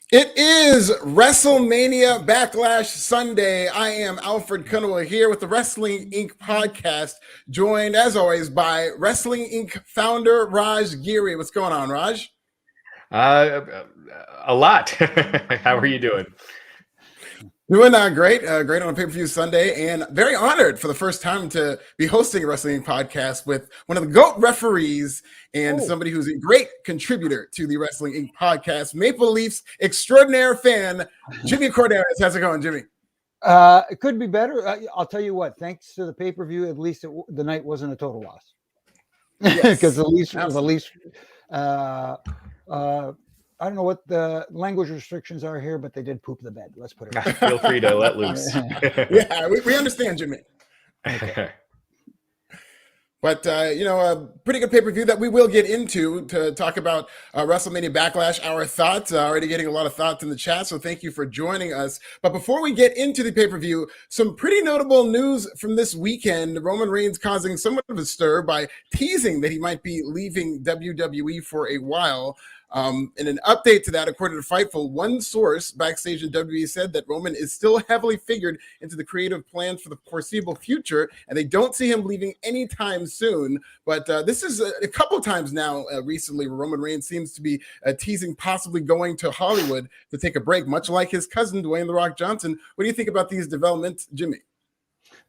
It is WrestleMania Backlash Sunday. I am Alfred Konuwa here with the Wrestling Inc. podcast, joined as always by Wrestling Inc. founder Raj Giri. What's going on, Raj? A lot. How are you doing? Doing great. Great on a pay-per-view Sunday, and very honored for the first time to be hosting a Wrestling Inc. podcast with one of the GOAT referees and somebody who's a great contributor to the Wrestling Inc. podcast, Maple Leafs extraordinaire fan, Jimmy Korderas. How's it going, Jimmy? It could be better. I'll tell you what, thanks to the pay-per-view, at least the night wasn't a total loss. Because the Leafs, I don't know what the language restrictions are here, but they did poop the bed. Let's put it. Feel free to let loose. Yeah, we understand, Jimmy. Okay. But, a pretty good pay-per-view that we will get into to talk about WrestleMania Backlash, our thoughts. Already getting a lot of thoughts in the chat, so thank you for joining us. But before we get into the pay-per-view, some pretty notable news from this weekend. Roman Reigns causing somewhat of a stir by teasing that he might be leaving WWE for a while. In an update to that, according to Fightful, one source backstage in WWE said that Roman is still heavily figured into the creative plans for the foreseeable future, and they don't see him leaving anytime soon. But this is a couple times now recently where Roman Reigns seems to be teasing possibly going to Hollywood to take a break, much like his cousin, Dwayne "The Rock" Johnson. What do you think about these developments, Jimmy?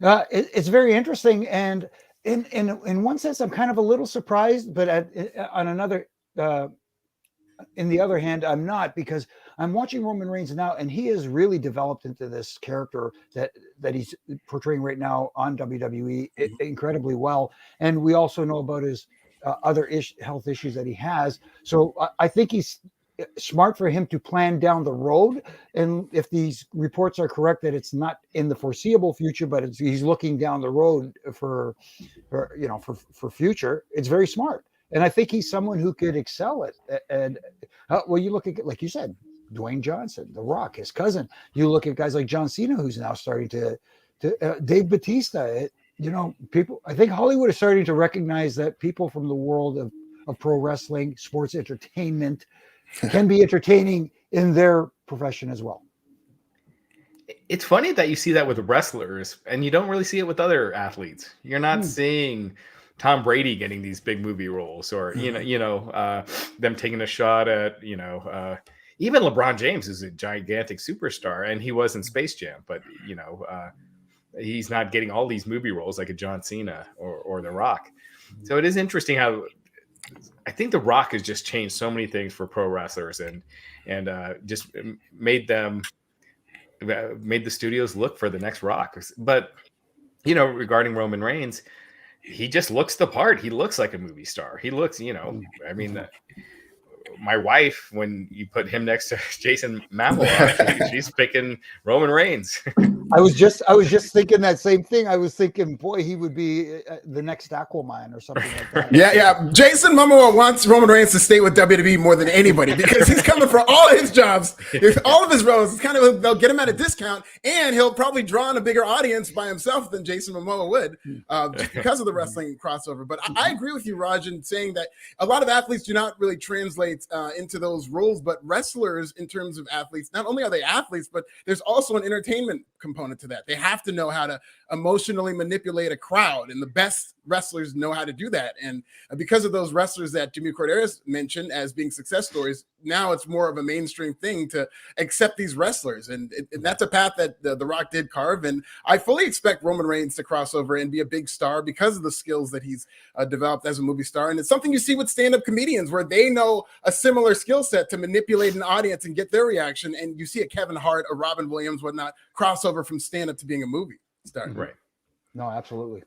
It's very interesting, and in one sense, I'm kind of a little surprised, but on another. In the other hand, I'm not, because I'm watching Roman Reigns now, and he has really developed into this character that he's portraying right now on WWE incredibly well. And we also know about his other health issues that he has. So I think he's smart for him to plan down the road. And if these reports are correct that it's not in the foreseeable future, but he's looking down the road for future, it's very smart. And I think he's someone who could excel at. And you look at, like you said, Dwayne Johnson, The Rock, his cousin. You look at guys like John Cena, who's now starting to Dave Bautista. People. I think Hollywood is starting to recognize that people from the world of pro wrestling, sports entertainment, can be entertaining in their profession as well. It's funny that you see that with wrestlers, and you don't really see it with other athletes. You're not seeing Tom Brady getting these big movie roles, or them taking a shot at even LeBron James is a gigantic superstar, and he was in Space Jam, but he's not getting all these movie roles like a John Cena or The Rock. So it is interesting how I think The Rock has just changed so many things for pro wrestlers and just made the studios look for the next Rock. But regarding Roman Reigns, he just looks the part. He looks like a movie star. He looks, my wife, when you put him next to Jason Momoa, she's picking Roman Reigns. I was just thinking that same thing. I was thinking, boy, he would be the next Aquaman or something like that. Yeah. Jason Momoa wants Roman Reigns to stay with WWE more than anybody because he's coming for all his jobs, all of his roles. It's they'll get him at a discount, and he'll probably draw in a bigger audience by himself than Jason Momoa would, just because of the wrestling crossover. But I agree with you, Raj, in saying that a lot of athletes do not really translate into those roles, but wrestlers, in terms of athletes, not only are they athletes, but there's also an entertainment component to that. They have to know how to emotionally manipulate a crowd, and the best wrestlers know how to do that. And because of those wrestlers that Jimmy Korderas mentioned as being success stories, now it's more of a mainstream thing to accept these wrestlers, and that's a path that the Rock did carve. And I fully expect Roman Reigns to cross over and be a big star because of the skills that he's developed as a movie star. And it's something you see with stand-up comedians, where they know a similar skill set to manipulate an audience and get their reaction. And you see a Kevin Hart, a Robin Williams, whatnot, crossover from stand-up to being a movie star. Right. No, absolutely.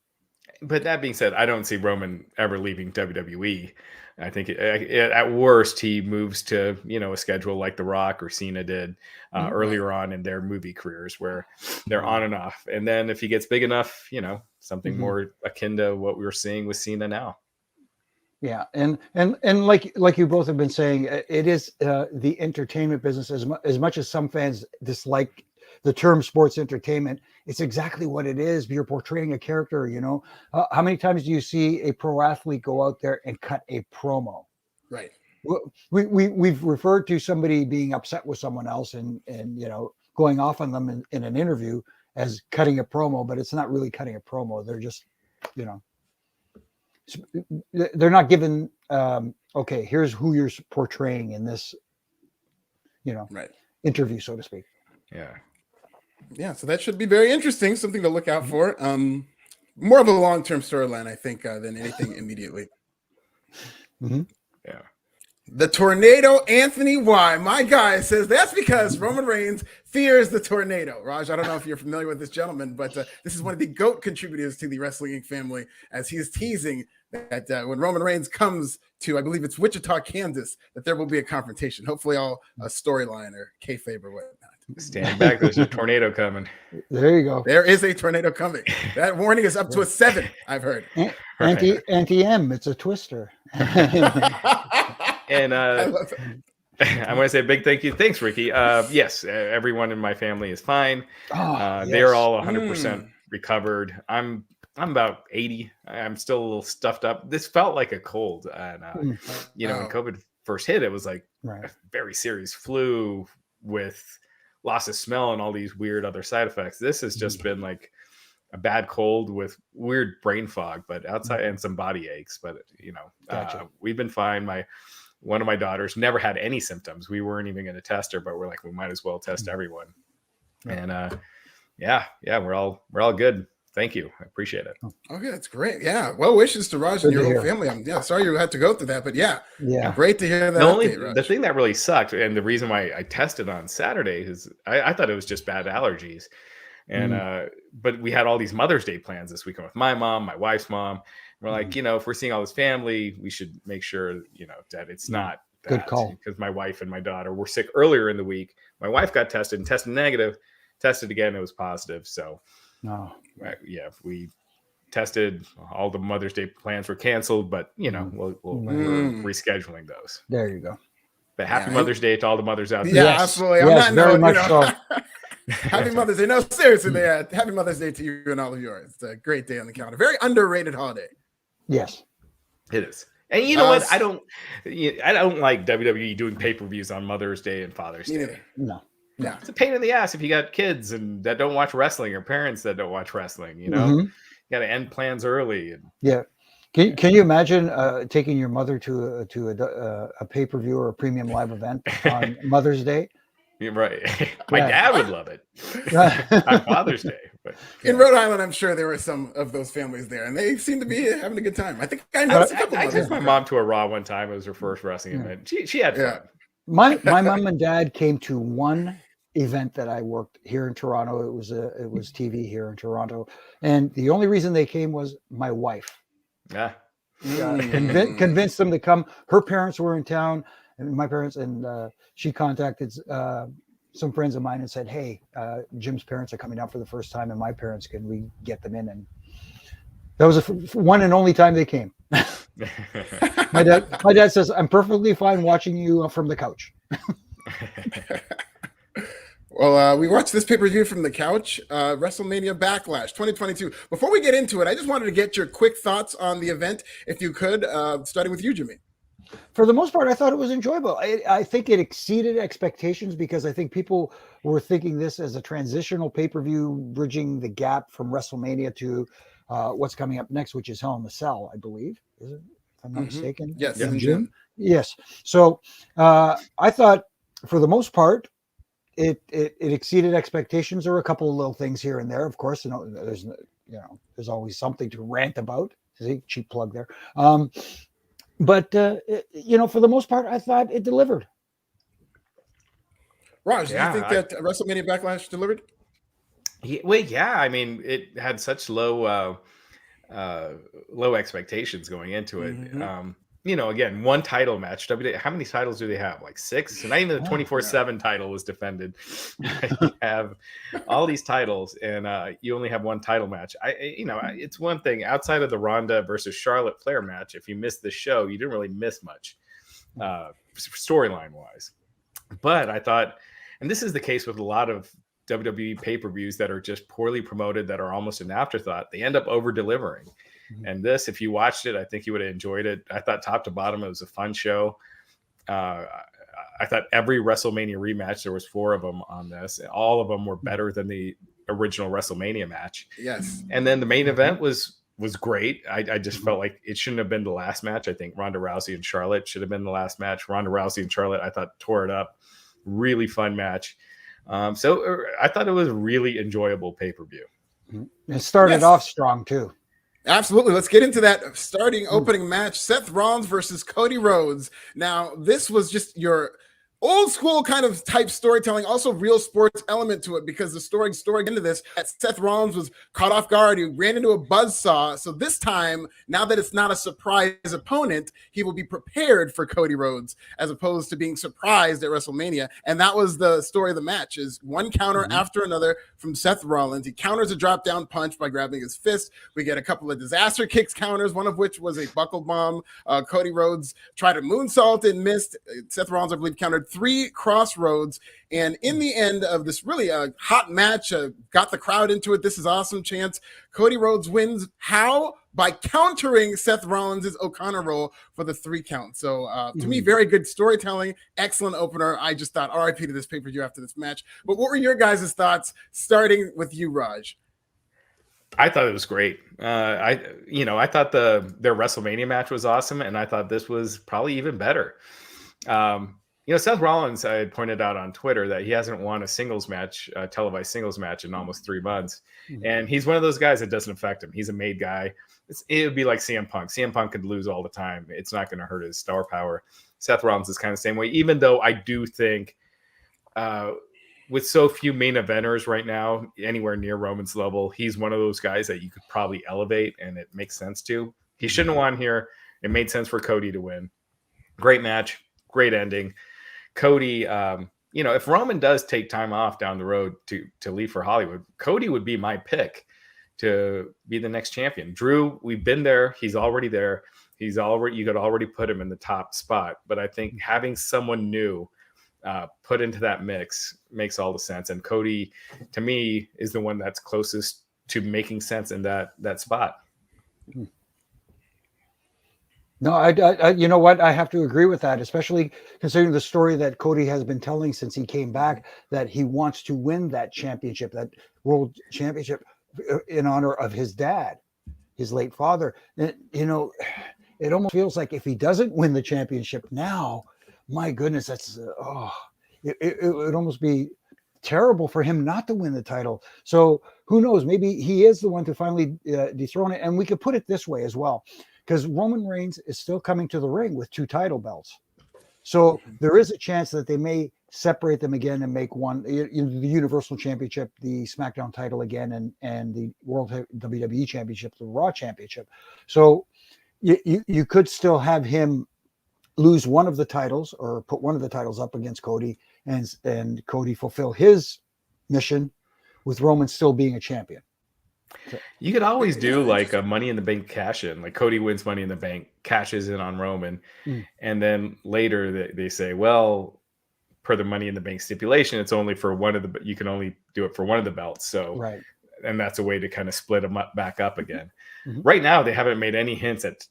But that being said, I don't see Roman ever leaving WWE. I think at worst he moves to a schedule like The Rock or Cena did earlier on in their movie careers, where they're on and off. And then if he gets big enough, something more akin to what we're seeing with Cena now. Yeah, and like you both have been saying, it is the entertainment business. As much as some fans dislike the term sports entertainment, it's exactly what it is. You're portraying a character, how many times do you see a pro athlete go out there and cut a promo? Right. we've referred to somebody being upset with someone else and going off on them in an interview as cutting a promo, but it's not really cutting a promo. They're just, they're not given, okay, here's who you're portraying in this, interview, so to speak. Yeah. So that should be very interesting. Something to look out for. More of a long-term storyline, I think, than anything immediately. Mm-hmm. Yeah. The tornado, Anthony Y. My guy says that's because Roman Reigns fears the tornado. Raj, I don't know if you're familiar with this gentleman, but this is one of the GOAT contributors to the Wrestling Inc. family, as he's teasing that when Roman Reigns comes to, I believe it's Wichita, Kansas, that there will be a confrontation. Hopefully all a storyline or kayfabe or whatnot. Stand back. There's a tornado coming. There you go. There is a tornado coming. That warning is up to a 7, I've heard. Anti-M. It's a twister. And I want to say a big thank you. Thanks, Ricky. Yes, everyone in my family is fine. They're all 100% recovered. I'm about 80. I'm still a little stuffed up. This felt like a cold. And, when COVID first hit, it was like a very serious flu with loss of smell and all these weird other side effects. This has just been like a bad cold with weird brain fog, but outside and some body aches. But, gotcha. We've been fine. One of my daughters never had any symptoms. We weren't even going to test her, but we're like, we might as well test everyone. And we're all good. Thank you. I appreciate it. Okay, that's great. Yeah. Well wishes to Raj and your whole family. I'm sorry you had to go through that, but yeah. Great to hear that. The thing that really sucked, and the reason why I tested on Saturday is I thought it was just bad allergies. And but we had all these Mother's Day plans this weekend with my mom, my wife's mom. We're like, if we're seeing all this family, we should make sure, that it's not that. Good call. Because my wife and my daughter were sick earlier in the week. My wife got tested and tested negative. Tested again, it was positive. So, we tested. All the Mother's Day plans were canceled, but we're rescheduling those. There you go. But happy Mother's Day to all the mothers out there. Yeah, absolutely. Yes, very much so. Happy Mother's Day. No, seriously, happy Mother's Day to you and all of yours. It's a great day on the calendar. Very underrated holiday. Yes, it is. And you know what? I don't like WWE doing pay-per-views on Mother's Day and Father's Day. No. Yeah. It's a pain in the ass if you got kids and that don't watch wrestling or parents that don't watch wrestling, you got to end plans early. And Can you imagine taking your mother to a pay-per-view or a premium live event on Mother's Day? You're right. My dad would love it on Father's Day. But in Rhode Island, I'm sure there were some of those families there, and they seem to be having a good time. I think I know. I took my mom to a Raw one time. It was her first wrestling event. She had fun. My mom and dad came to one event that I worked here in Toronto. It was TV here in Toronto, and the only reason they came was my wife. Convinced them to come. Her parents were in town, and my parents, and she contacted some friends of mine and said, "Hey, Jim's parents are coming down for the first time, and my parents, can we get them in?" And that was the one and only time they came. My dad says, "I'm perfectly fine watching you from the couch." Well, we watched this pay-per-view from the couch, WrestleMania Backlash 2022. Before we get into it, I just wanted to get your quick thoughts on the event, if you could, starting with you, Jimmy. For the most part, I thought it was enjoyable. I think it exceeded expectations because I think people were thinking this as a transitional pay-per-view, bridging the gap from WrestleMania to what's coming up next, which is Hell in the Cell, I believe. Is it? If I'm not mistaken. Yes, in June. Yes. So I thought, for the most part, it exceeded expectations. There were a couple of little things here and there. Of course, there's always something to rant about. See, cheap plug there. But for the most part, I thought it delivered. Raj, do you think that WrestleMania Backlash delivered? I mean, it had such low expectations going into it. Again, one title match. How many titles do they have? Like 6? And not even the 24/7 title was defended. You have all these titles, and you only have one title match. It's one thing outside of the Ronda versus Charlotte Flair match. If you missed the show, you didn't really miss much storyline wise. But I thought, and this is the case with a lot of WWE pay-per-views that are just poorly promoted, that are almost an afterthought. They end up over-delivering. And this, if you watched it, I think you would have enjoyed it. I thought top to bottom, it was a fun show. I thought every WrestleMania rematch, there was 4 of them on this. All of them were better than the original WrestleMania match. Yes. And then the main event was great. I just felt like it shouldn't have been the last match. I think Ronda Rousey and Charlotte should have been the last match. Ronda Rousey and Charlotte, I thought, tore it up. Really fun match. So I thought it was a really enjoyable pay-per-view. It started off strong too. Absolutely. Let's get into that opening match. Seth Rollins versus Cody Rhodes. Now, this was just your old school kind of type storytelling, also real sports element to it, because the story into this, Seth Rollins was caught off guard. He ran into a buzzsaw. So this time, now that it's not a surprise opponent, he will be prepared for Cody Rhodes as opposed to being surprised at WrestleMania. And that was the story of the match, is one counter after another from Seth Rollins. He counters a drop down punch by grabbing his fist. We get a couple of disaster kicks counters, one of which was a buckle bomb. Cody Rhodes tried a moonsault and missed. Seth Rollins, I believe, countered 3 crossroads, and in the end of this really hot match, got the crowd into it. This is awesome chance. Cody Rhodes wins. How? By countering Seth Rollins' O'Connor roll for the 3 count. So to me, very good storytelling, excellent opener. I just thought RIP to this pay-per-view after this match. But what were your guys' thoughts, starting with you, Raj? I thought it was great. I thought their WrestleMania match was awesome, and I thought this was probably even better. Seth Rollins, I had pointed out on Twitter that he hasn't won a singles match, a televised singles match, in almost 3 months. And he's one of those guys that doesn't affect him. He's a made guy. It would be like CM Punk. CM Punk could lose all the time. It's not going to hurt his star power. Seth Rollins is kind of the same way, even though I do think with so few main eventers right now, anywhere near Roman's level, he's one of those guys that you could probably elevate, and it makes sense to. He shouldn't have won here. It made sense for Cody to win. Great match. Great ending. Cody, if Roman does take time off down the road to leave for Hollywood, Cody would be my pick to be the next champion. Drew, we've been there. He's already there. You could already put him in the top spot. But I think having someone new put into that mix makes all the sense. And Cody, to me, is the one that's closest to making sense in that spot. No, I you know what? I have to agree with that, especially considering the story that Cody has been telling since he came back, that he wants to win that championship, that world championship, in honor of his dad, his late father. And, it almost feels like if he doesn't win the championship now, my goodness, that's it would almost be terrible for him not to win the title. So who knows? Maybe he is the one to finally dethrone it. And we could put it this way as well, because Roman Reigns is still coming to the ring with 2 title belts. So there is a chance that they may separate them again and make one, the Universal Championship, the SmackDown title again, and the World WWE Championship, the Raw Championship. So you could still have him lose one of the titles, or put one of the titles up against Cody, and Cody fulfill his mission with Roman still being a champion. You could always do like a Money in the Bank cash in, like Cody wins Money in the Bank, cashes in on Roman, and then later they say, well, per the Money in the Bank stipulation, it's only for you can only do it for one of the belts. So, right. And that's a way to kind of split them back up again. Right now, they haven't made any hints at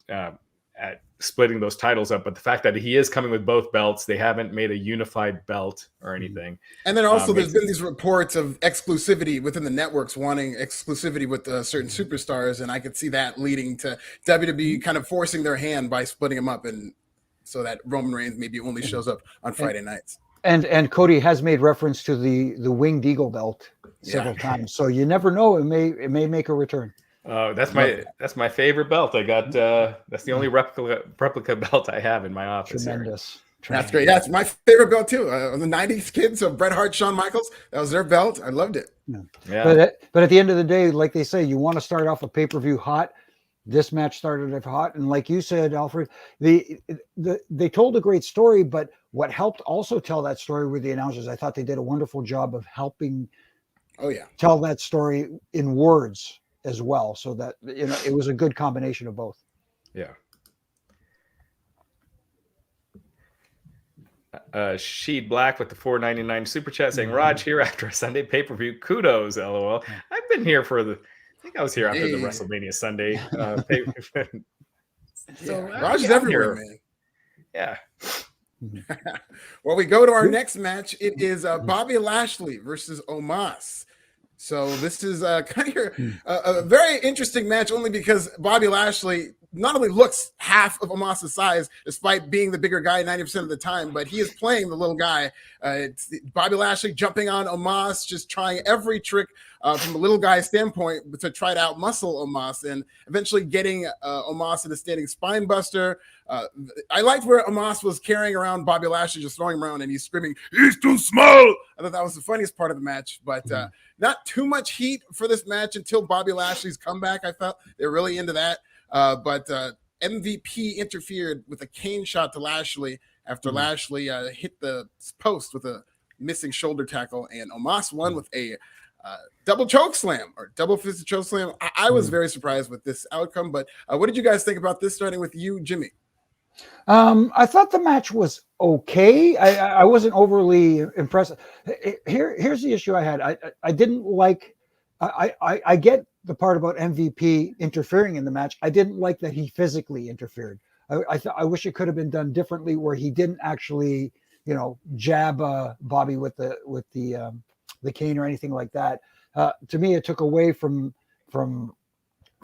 splitting those titles up, but the fact that he is coming with both belts, they haven't made a unified belt or anything. And then also there's been these reports of exclusivity within the networks wanting exclusivity with certain superstars, and I could see that leading to WWE kind of forcing their hand by splitting them up, and so that Roman Reigns maybe only shows up on Friday nights. And Cody has made reference to the Winged Eagle belt several times, so you never know, it may make a return. That's my favorite belt. I got that's the only replica belt I have in my office. Tremendous. That's great. Yeah, it's my favorite belt too. The '90s kids, so Bret Hart, Shawn Michaels, that was their belt. I loved it. Yeah. But at the end of the day, like they say, you want to start off a pay-per-view hot. This match started off hot, and like you said, Alfred, they told a great story. But what helped also tell that story were the announcers. I thought they did a wonderful job of helping. Tell that story in words as well, so that it was a good combination of both. Yeah. Sheed Black with the $4.99 super chat saying, Raj here after a Sunday pay-per-view. Kudos, LOL. I've been here I think I was here after the WrestleMania Sunday pay-per-view. So Raj is everywhere, man. Yeah. Well, we go to our next match. It is Bobby Lashley versus Omos. So this is kind of a very interesting match, only because Bobby Lashley not only looks half of Omos' size, despite being the bigger guy 90% of the time, but he is playing the little guy. It's Bobby Lashley jumping on Omos, just trying every trick from a little guy's standpoint to try to outmuscle Omos, and eventually getting Omos in a standing spine buster. I liked where Omos was carrying around Bobby Lashley, just throwing him around, and he's screaming, "He's too small!" I thought that was the funniest part of the match, but not too much heat for this match until Bobby Lashley's comeback. I felt they're really into that. But MVP interfered with a cane shot to Lashley after Lashley hit the post with a missing shoulder tackle, and Omos won with a double choke slam or double fisted choke slam. I was very surprised with this outcome, but what did you guys think about this, starting with you, Jimmy? I thought the match was okay. I wasn't overly impressed. Here's the issue I had. I didn't like. I get the part about MVP interfering in the match. I didn't like that he physically interfered. I wish it could have been done differently, where he didn't actually, jab Bobby with the cane or anything like that. To me, it took away from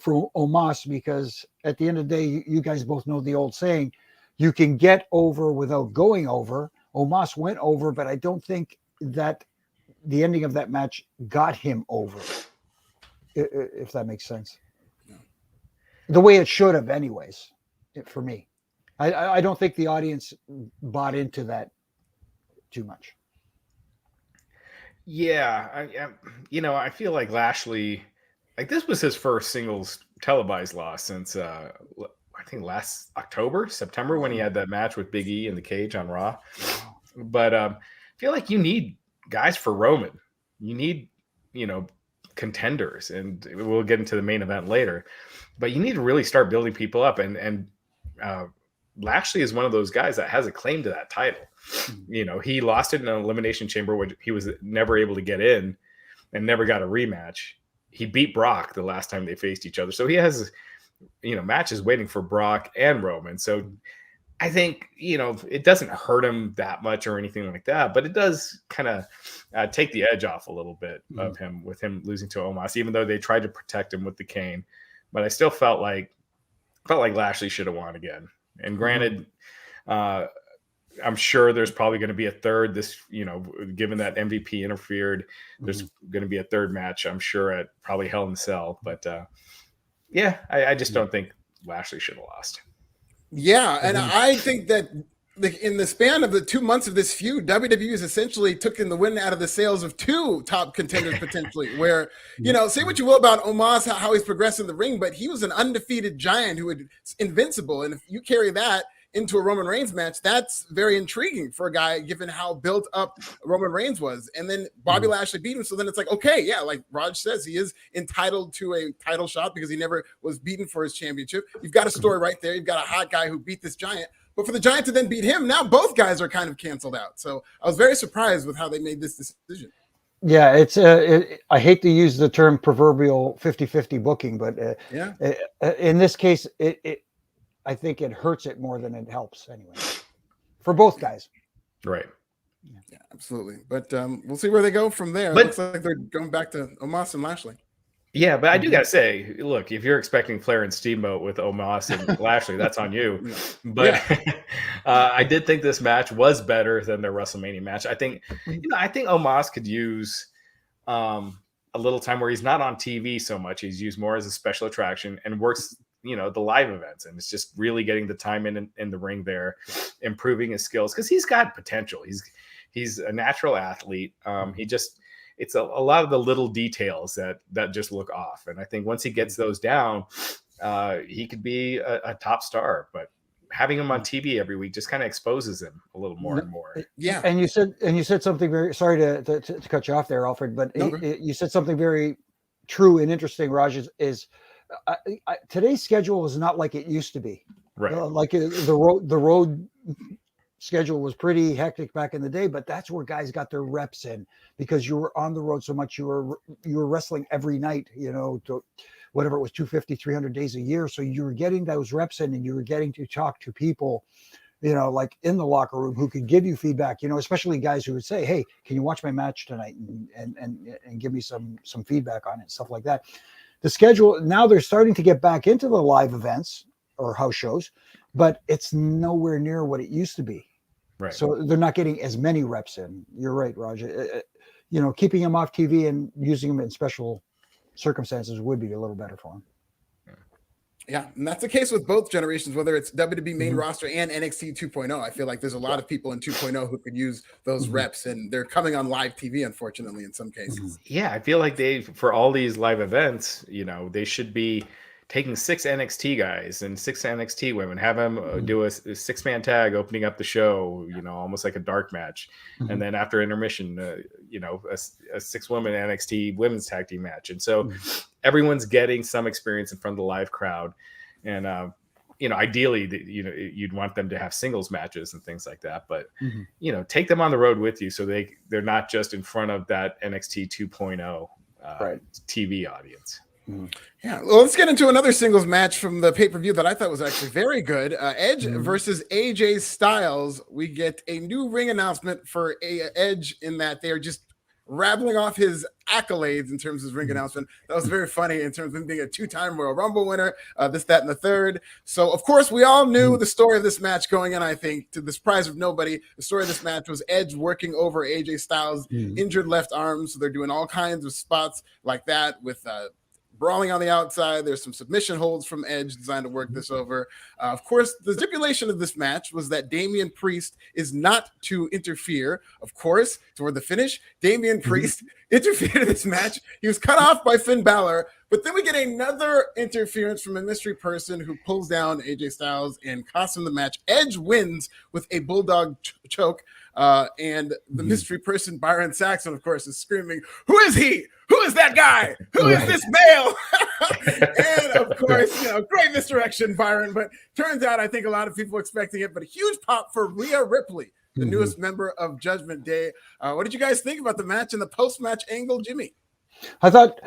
Omos, because at the end of the day, you guys both know the old saying, you can get over without going over. Omos went over, but I don't think that the ending of that match got him over, if that makes sense. The way it should have, anyways, for me. I don't think the audience bought into that too much. Yeah, I feel like Lashley, this was his first singles televised loss since I think last September, when he had that match with Big E in the cage on Raw. But I feel like you need guys for Roman. You need, contenders, and we'll get into the main event later. But you need to really start building people up, and Lashley is one of those guys that has a claim to that title. He lost it in an elimination chamber, where he was never able to get in and never got a rematch. He beat Brock the last time they faced each other. So he has, matches waiting for Brock and Roman. So I think, it doesn't hurt him that much or anything like that, but it does kind of take the edge off a little bit of him, with him losing to Omos, even though they tried to protect him with the cane. But I still felt like Lashley should have won again. And granted, I'm sure there's probably going to be a third given that MVP interfered, there's going to be a third match, I'm sure, at probably Hell in a Cell. But I just don't think Lashley should have lost. Yeah, and I think that in the span of the 2 months of this feud, WWE has essentially taken the wind out of the sails of two top contenders potentially. Where, say what you will about Omos, how he's progressed in the ring, but he was an undefeated giant who was invincible. And if you carry that into a Roman Reigns match, that's very intriguing for a guy, given how built up Roman Reigns was. And then Bobby Lashley beat him. So then it's like, okay, yeah, like Raj says, he is entitled to a title shot because he never was beaten for his championship. You've got a story right there. You've got a hot guy who beat this giant. But for the giant to then beat him, now both guys are kind of canceled out. So I was very surprised with how they made this decision. Yeah, it's I hate to use the term proverbial 50-50 booking, but in this case, I think it hurts it more than it helps anyway, for both guys. Right. Yeah, absolutely. But we'll see where they go from there. It looks like they're going back to Omos and Lashley. Yeah, but I do got to say, look, if you're expecting Flair and Steamboat with Omos and Lashley, that's on you. But I did think this match was better than their WrestleMania match. I think Omos could use a little time where he's not on TV so much. He's used more as a special attraction and works, the live events. And it's just really getting the time in the ring there, improving his skills, because he's got potential. He's a natural athlete. It's a lot of the little details that just look off. And I think once he gets those down, he could be a top star. But having him on TV every week just kind of exposes him a little more and more. Yeah. And you said something very, sorry to cut you off there, Alfred, but you said something very true and interesting, Raj, is today's schedule is not like it used to be. Right. Like the road schedule was pretty hectic back in the day, but that's where guys got their reps in, because you were on the road so much. You were wrestling every night, to whatever it was, 250, 300 days a year. So you were getting those reps in, and you were getting to talk to people like in the locker room who could give you feedback, especially guys who would say, hey, can you watch my match tonight and give me some feedback on it, stuff like that. The schedule, now they're starting to get back into the live events or house shows, but it's nowhere near what it used to be. Right. So they're not getting as many reps in. You're right, Roger. Keeping them off TV and using them in special circumstances would be a little better for them. Yeah, and that's the case with both generations, whether it's WWE main roster and NXT 2.0. I feel like there's a lot of people in 2.0 who could use those reps, and they're coming on live TV, unfortunately, in some cases. Yeah, I feel like for all these live events, they should be taking 6 NXT guys and 6 NXT women, have them do a 6-man tag opening up the show, almost like a dark match. And then after intermission, a 6-woman NXT women's tag team match. And so everyone's getting some experience in front of the live crowd. And, ideally, you'd want them to have singles matches and things like that. But, take them on the road with you so they're not just in front of that NXT 2.0 TV audience. Yeah, well, let's get into another singles match from the pay-per-view that I thought was actually very good. Edge versus AJ Styles. We get a new ring announcement for Edge in that they are just rattling off his accolades in terms of his ring announcement. That was very funny in terms of him being a 2-time Royal Rumble winner, this, that, and the third. So, of course, we all knew the story of this match going in, I think, to the surprise of nobody. The story of this match was Edge working over AJ Styles' injured left arm. So they're doing all kinds of spots like that with brawling on the outside. There's some submission holds from Edge designed to work this over. Of course, the stipulation of this match was that Damian Priest is not to interfere. Of course, toward the finish, Damian Priest interfered in this match. He was cut off by Finn Balor, but then we get another interference from a mystery person who pulls down AJ Styles and costs him the match. Edge wins with a bulldog choke. And the mystery person, Byron Saxon, of course, is screaming, "Who is he? Who is that guy? Who is this male?" And of course, great misdirection, Byron. But turns out, I think a lot of people expecting it, but a huge pop for Rhea Ripley, the newest member of Judgment Day. What did you guys think about the match and the post-match angle, Jimmy? I thought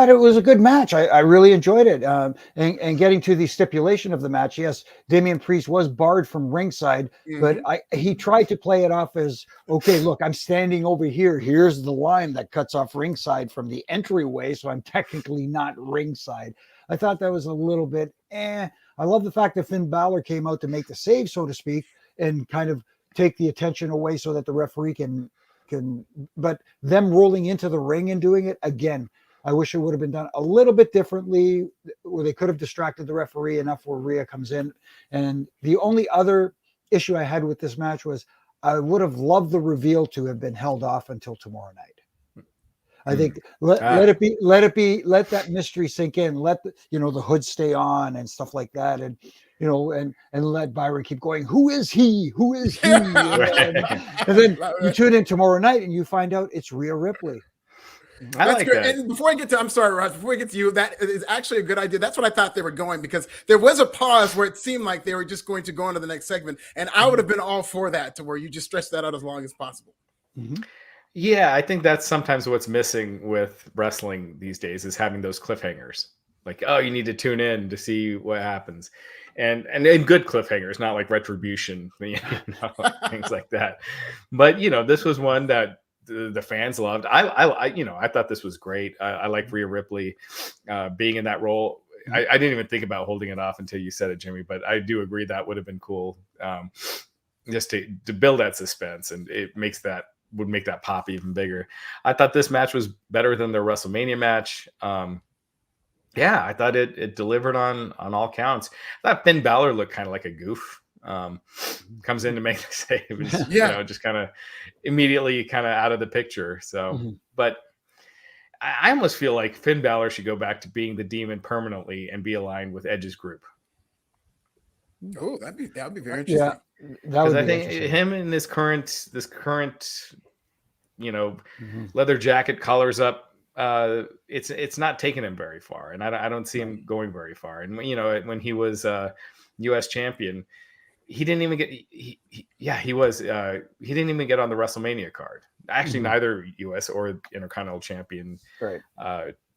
it was a good match. I really enjoyed it. And getting to the stipulation of the match, yes, Damian Priest was barred from ringside, but he tried to play it off as, okay, look, I'm standing over here. Here's the line that cuts off ringside from the entryway, so I'm technically not ringside. I thought that was a little bit I love the fact that Finn Balor came out to make the save, so to speak, and kind of take the attention away so that the referee can, but them rolling into the ring and doing it again, I wish it would have been done a little bit differently, where they could have distracted the referee enough where Rhea comes in. And the only other issue I had with this match was I would have loved the reveal to have been held off until tomorrow night. I think let that mystery sink in, let the hood stay on and stuff like that. And and let Byron keep going, who is he? Who is he? And then you tune in tomorrow night and you find out it's Rhea Ripley. That's like good. And before I get to, I'm sorry, Raj, before we get to you, that is actually a good idea. That's what I thought they were going, because there was a pause where it seemed like they were just going to go into the next segment. And I would have been all for that, to where you just stretch that out as long as possible. Yeah, I think that's sometimes what's missing with wrestling these days, is having those cliffhangers. Like, oh, you need to tune in to see what happens. And good cliffhangers, not like Retribution, things like that. But, this was one that the fans loved. I thought this was great. I like Rhea Ripley being in that role. I didn't even think about holding it off until you said it, Jimmy, but I do agree that would have been cool, just to build that suspense, and it would make that pop even bigger. I thought this match was better than the WrestleMania match. Yeah, I thought it delivered on all counts. I thought Finn Balor looked kind of like a goof. Comes in to make the save, just kind of immediately kind of out of the picture. So, but I almost feel like Finn Balor should go back to being the Demon permanently and be aligned with Edge's group. Oh, that'd be very interesting. Yeah, because I think him in this current, leather jacket, collars up. It's not taking him very far, and I don't see him going very far. And when he was U.S. champion, he didn't even get he didn't even get on the WrestleMania card. Actually, neither U.S. or Intercontinental champion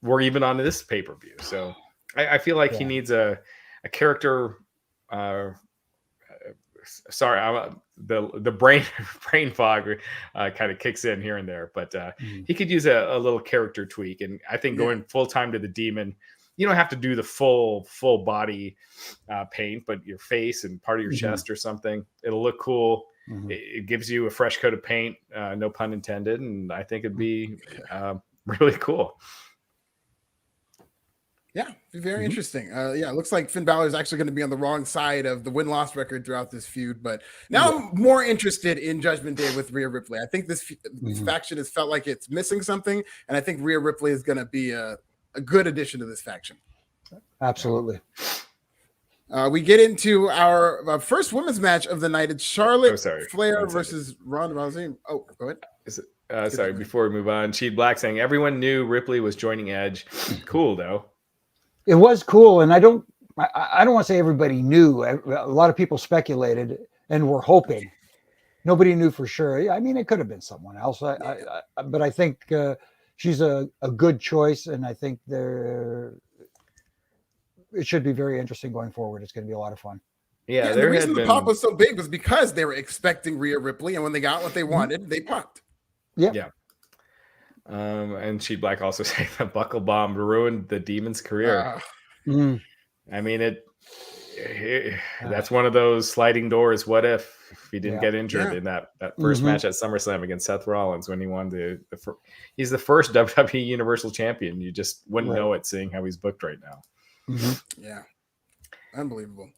were even on this pay-per-view. So I feel like he needs a character sorry, the brain fog kind of kicks in here and there, but he could use a little character tweak. And I think going full time to the Demon, you don't have to do the full body paint, but your face and part of your chest or something, it'll look cool. It gives you a fresh coat of paint, no pun intended, and I think it'd be really cool. Yeah, very interesting. It looks like Finn Balor is actually going to be on the wrong side of the win-loss record throughout this feud. But now I'm more interested in Judgment Day with Rhea Ripley. I think this faction has felt like it's missing something, and I think Rhea Ripley is going to be a good addition to this faction. Absolutely. We get into our first women's match of the night. It's Charlotte Flair versus Ronda Rousey. Oh, go ahead. Sorry, before we move on, Cheat Black saying everyone knew Ripley was joining Edge. Cool though. It was cool, and I don't want to say everybody knew. A lot of people speculated and were hoping. Nobody knew for sure. I mean, it could have been someone else. But I think she's a good choice, and I think it should be very interesting going forward. It's going to be a lot of fun. Yeah, the reason the pop was so big was because they were expecting Rhea Ripley, and when they got what they wanted, they popped. Yeah. And Cheat Black also saying the buckle bomb ruined the Demon's career. I mean, that's one of those sliding doors. What if he didn't get injured in that first match at SummerSlam against Seth Rollins when he won he's the first WWE Universal Champion. You just wouldn't know it seeing how he's booked right now. Yeah, unbelievable.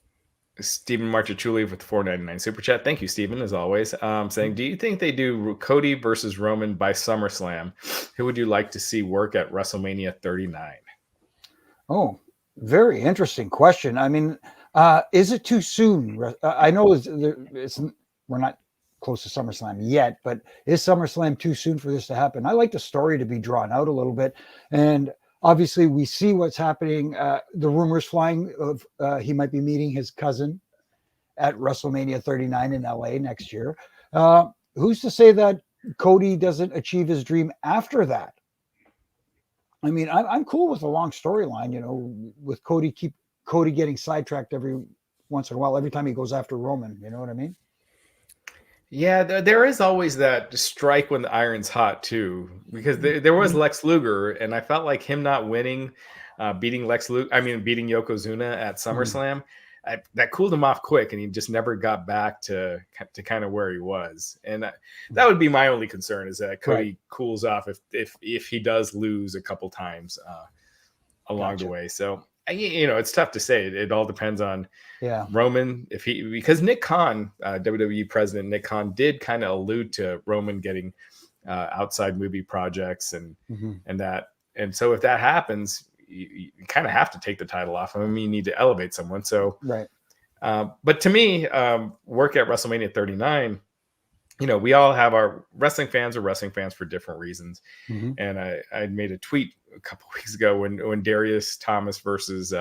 Stephen Marchachuli with the $4.99 super chat. Thank you, Stephen, as always. Saying, do you think they do Cody versus Roman by SummerSlam? Who would you like to see work at WrestleMania 39? Oh, very interesting question. I mean, is it too soon? I know we're not close to SummerSlam yet, but is SummerSlam too soon for this to happen? I like the story to be drawn out a little bit, and obviously, we see what's happening. The rumors flying of he might be meeting his cousin at WrestleMania 39 in LA next year. Who's to say that Cody doesn't achieve his dream after that? I mean, I'm cool with a long storyline, with Cody getting sidetracked every once in a while, every time he goes after Roman. You know what I mean? Yeah, there is always that strike when the iron's hot too, because there was Lex Luger, and I felt like him not winning, beating Yokozuna at SummerSlam, that cooled him off quick, and he just never got back to kind of where he was. And that would be my only concern, is that Cody cools off if he does lose a couple times along the way. So it's tough to say. It all depends on Roman, because Nick Khan, WWE president Nick Khan, did kind of allude to Roman getting outside movie projects and that. And so if that happens, you kind of have to take the title off him. I mean, you need to elevate someone. So but to me, work at WrestleMania 39. We all have our wrestling fans for different reasons. And I made a tweet a couple of weeks ago when Darius Thomas versus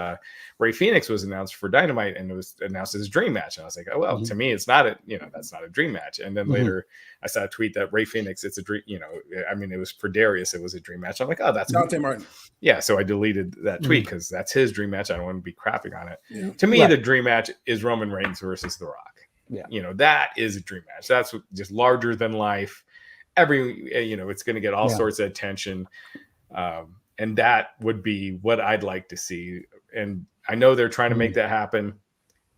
Ray Phoenix was announced for Dynamite, and it was announced as a dream match. And I was like, oh, well, to me, it's not that's not a dream match. And then later I saw a tweet that Ray Phoenix, it's a dream, it was for Darius, it was a dream match. I'm like, oh, that's Dante Martin. Yeah. So I deleted that tweet because that's his dream match. I don't want to be crapping on it. To me, the dream match is Roman Reigns versus The Rock. That is a dream match. That's just larger than life. It's going to get all sorts of attention. And that would be what I'd like to see. And I know they're trying to make that happen.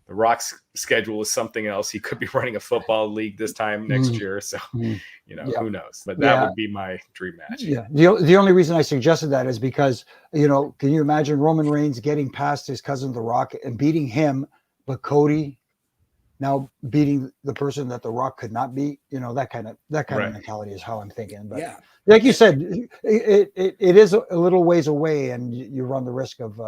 The Rock's schedule is something else. He could be running a football league this time next year. So, who knows? But that would be my dream match. Yeah. The only reason I suggested that is because, can you imagine Roman Reigns getting past his cousin, The Rock, and beating him, but Cody now beating the person that The Rock could not beat? That kind of mentality is how I'm thinking. But like you said, it is a little ways away, and you run the risk of,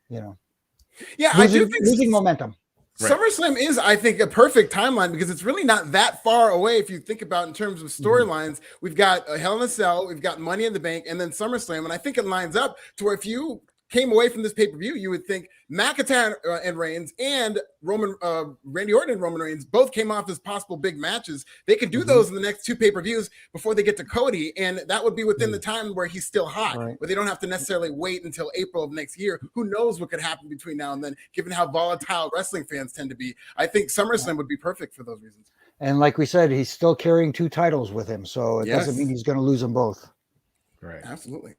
losing momentum. SummerSlam is, I think, a perfect timeline because it's really not that far away if you think about in terms of storylines. We've got a Hell in a Cell, we've got Money in the Bank, and then SummerSlam, and I think it lines up to where if you came away from this pay-per-view, you would think McIntyre and Reigns and Randy Orton and Roman Reigns both came off as possible big matches. They could do those in the next 2 pay-per-views before they get to Cody, and that would be within the time where he's still hot, where they don't have to necessarily wait until April of next year. Who knows what could happen between now and then, given how volatile wrestling fans tend to be. I think SummerSlam would be perfect for those reasons. And like we said, he's still carrying 2 titles with him, so it doesn't mean he's going to lose them both. Right. Absolutely.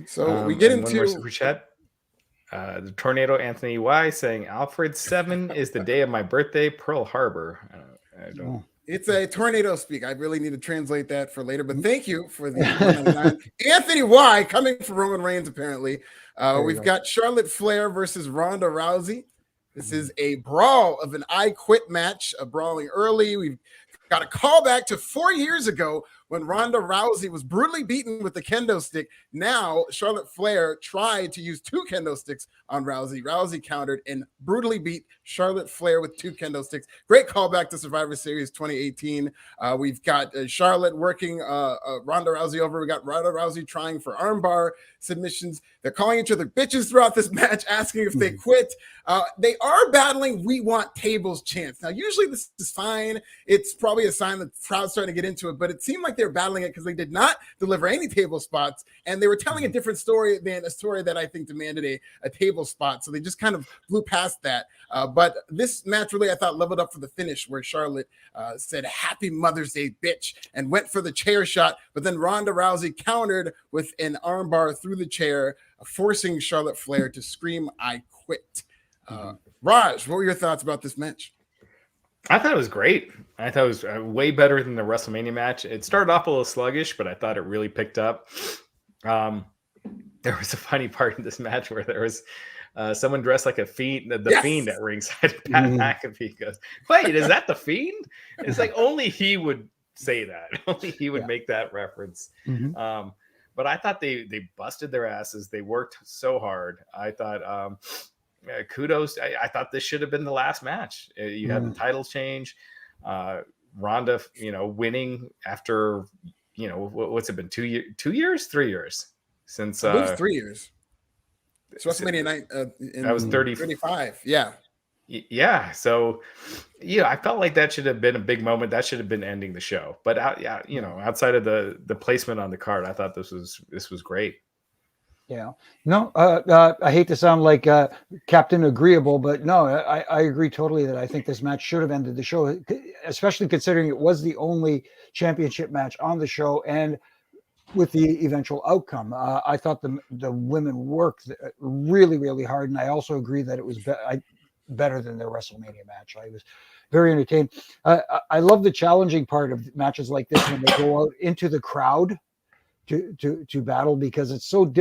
So we get into one more super chat. The Tornado Anthony Y saying Alfred 7 is the day of my birthday, Pearl Harbor. I don't. It's a tornado speak. I really need to translate that for later, but thank you for the Anthony Y coming from Roman Reigns. Apparently, we've got Charlotte Flair versus Ronda Rousey. This is a brawl of an I Quit match, a brawling early. We've got a callback to 4 years ago when Ronda Rousey was brutally beaten with the kendo stick. Now, Charlotte Flair tried to use 2 kendo sticks on Rousey. Rousey countered and brutally beat Charlotte Flair with 2 kendo sticks. Great callback to Survivor Series 2018. We've got Charlotte working Ronda Rousey over. We got Ronda Rousey trying for armbar submissions. They're calling each other bitches throughout this match, asking if they quit. They are battling "We Want Tables" chants. Now, usually this is fine. It's probably a sign that the crowd's starting to get into it, but it seemed like they were battling it because they did not deliver any table spots, and they were telling a different story than a story that I think demanded a table spot. So they just kind of blew past that. But this match really, I thought, leveled up for the finish, where Charlotte said "Happy Mother's Day, bitch," and went for the chair shot, but then Ronda Rousey countered with an armbar through the chair, forcing Charlotte Flair to scream, "I quit." Raj, what were your thoughts about this match? I thought it was great. I thought it was way better than the WrestleMania match. It started off a little sluggish, but I thought it really picked up. There was a funny part in this match where there was someone dressed like a Fiend, the Fiend at ringside. Pat McAfee goes, "Wait, is that the Fiend?" It's like only he would say that. Only he would make that reference. But I thought they busted their asses. They worked so hard. I thought kudos. I thought this should have been the last match. You had the title change. Ronda, winning after, what's it been? 2 years, 3 years since 3 years. It's WrestleMania night. That was 35. Yeah. Yeah. So, I felt like that should have been a big moment. That should have been ending the show. But outside of the placement on the card, I thought this was great. Yeah. No, I hate to sound like Captain Agreeable, but no, I agree totally that I think this match should have ended the show, especially considering it was the only championship match on the show and with the eventual outcome. I thought the women worked really, really hard. And I also agree that it was better than their WrestleMania match. I was very entertained. I love the challenging part of matches like this when they go out into the crowd to battle, because it's so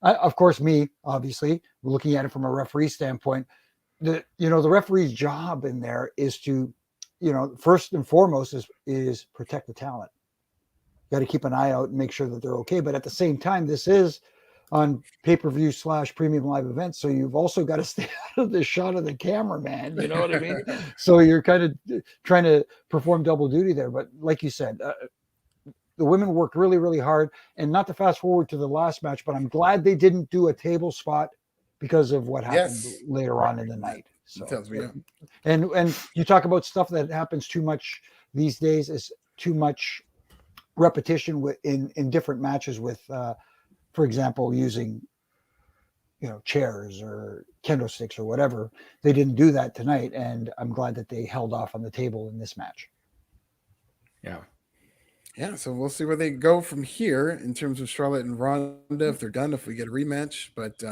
of course, me obviously looking at it from a referee standpoint, the referee's job in there is to, first and foremost is protect the talent. Got to keep an eye out and make sure that they're okay. But at the same time, this is on pay-per-view / premium live events, so you've also got to stay out of the shot of the cameraman. You know what I mean? So you're kind of trying to perform double duty there. But like you said, the women worked really, really hard. And not to fast forward to the last match, but I'm glad they didn't do a table spot because of what happened later on in the night. So, and you talk about stuff that happens too much these days, is too much repetition in different matches with, for example, using, chairs or kendo sticks or whatever. They didn't do that tonight, and I'm glad that they held off on the table in this match. Yeah, so we'll see where they go from here in terms of Charlotte and Ronda, if they're done, if we get a rematch. But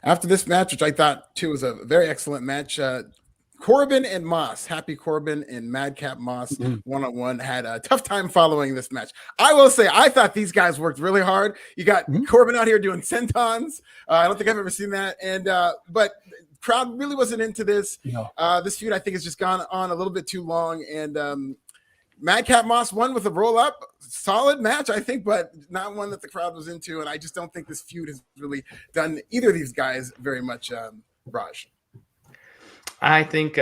after this match, which I thought, too, was a very excellent match, Corbin and Moss, Happy Corbin and Madcap Moss, one-on-one, had a tough time following this match. I will say, I thought these guys worked really hard. You got Corbin out here doing sentons. I don't think I've ever seen that. And but crowd really wasn't into this. No. This feud, I think, has just gone on a little bit too long. And Madcap Moss won with a roll-up. Solid match, I think, but not one that the crowd was into. And I just don't think this feud has really done either of these guys very much, Raj. I think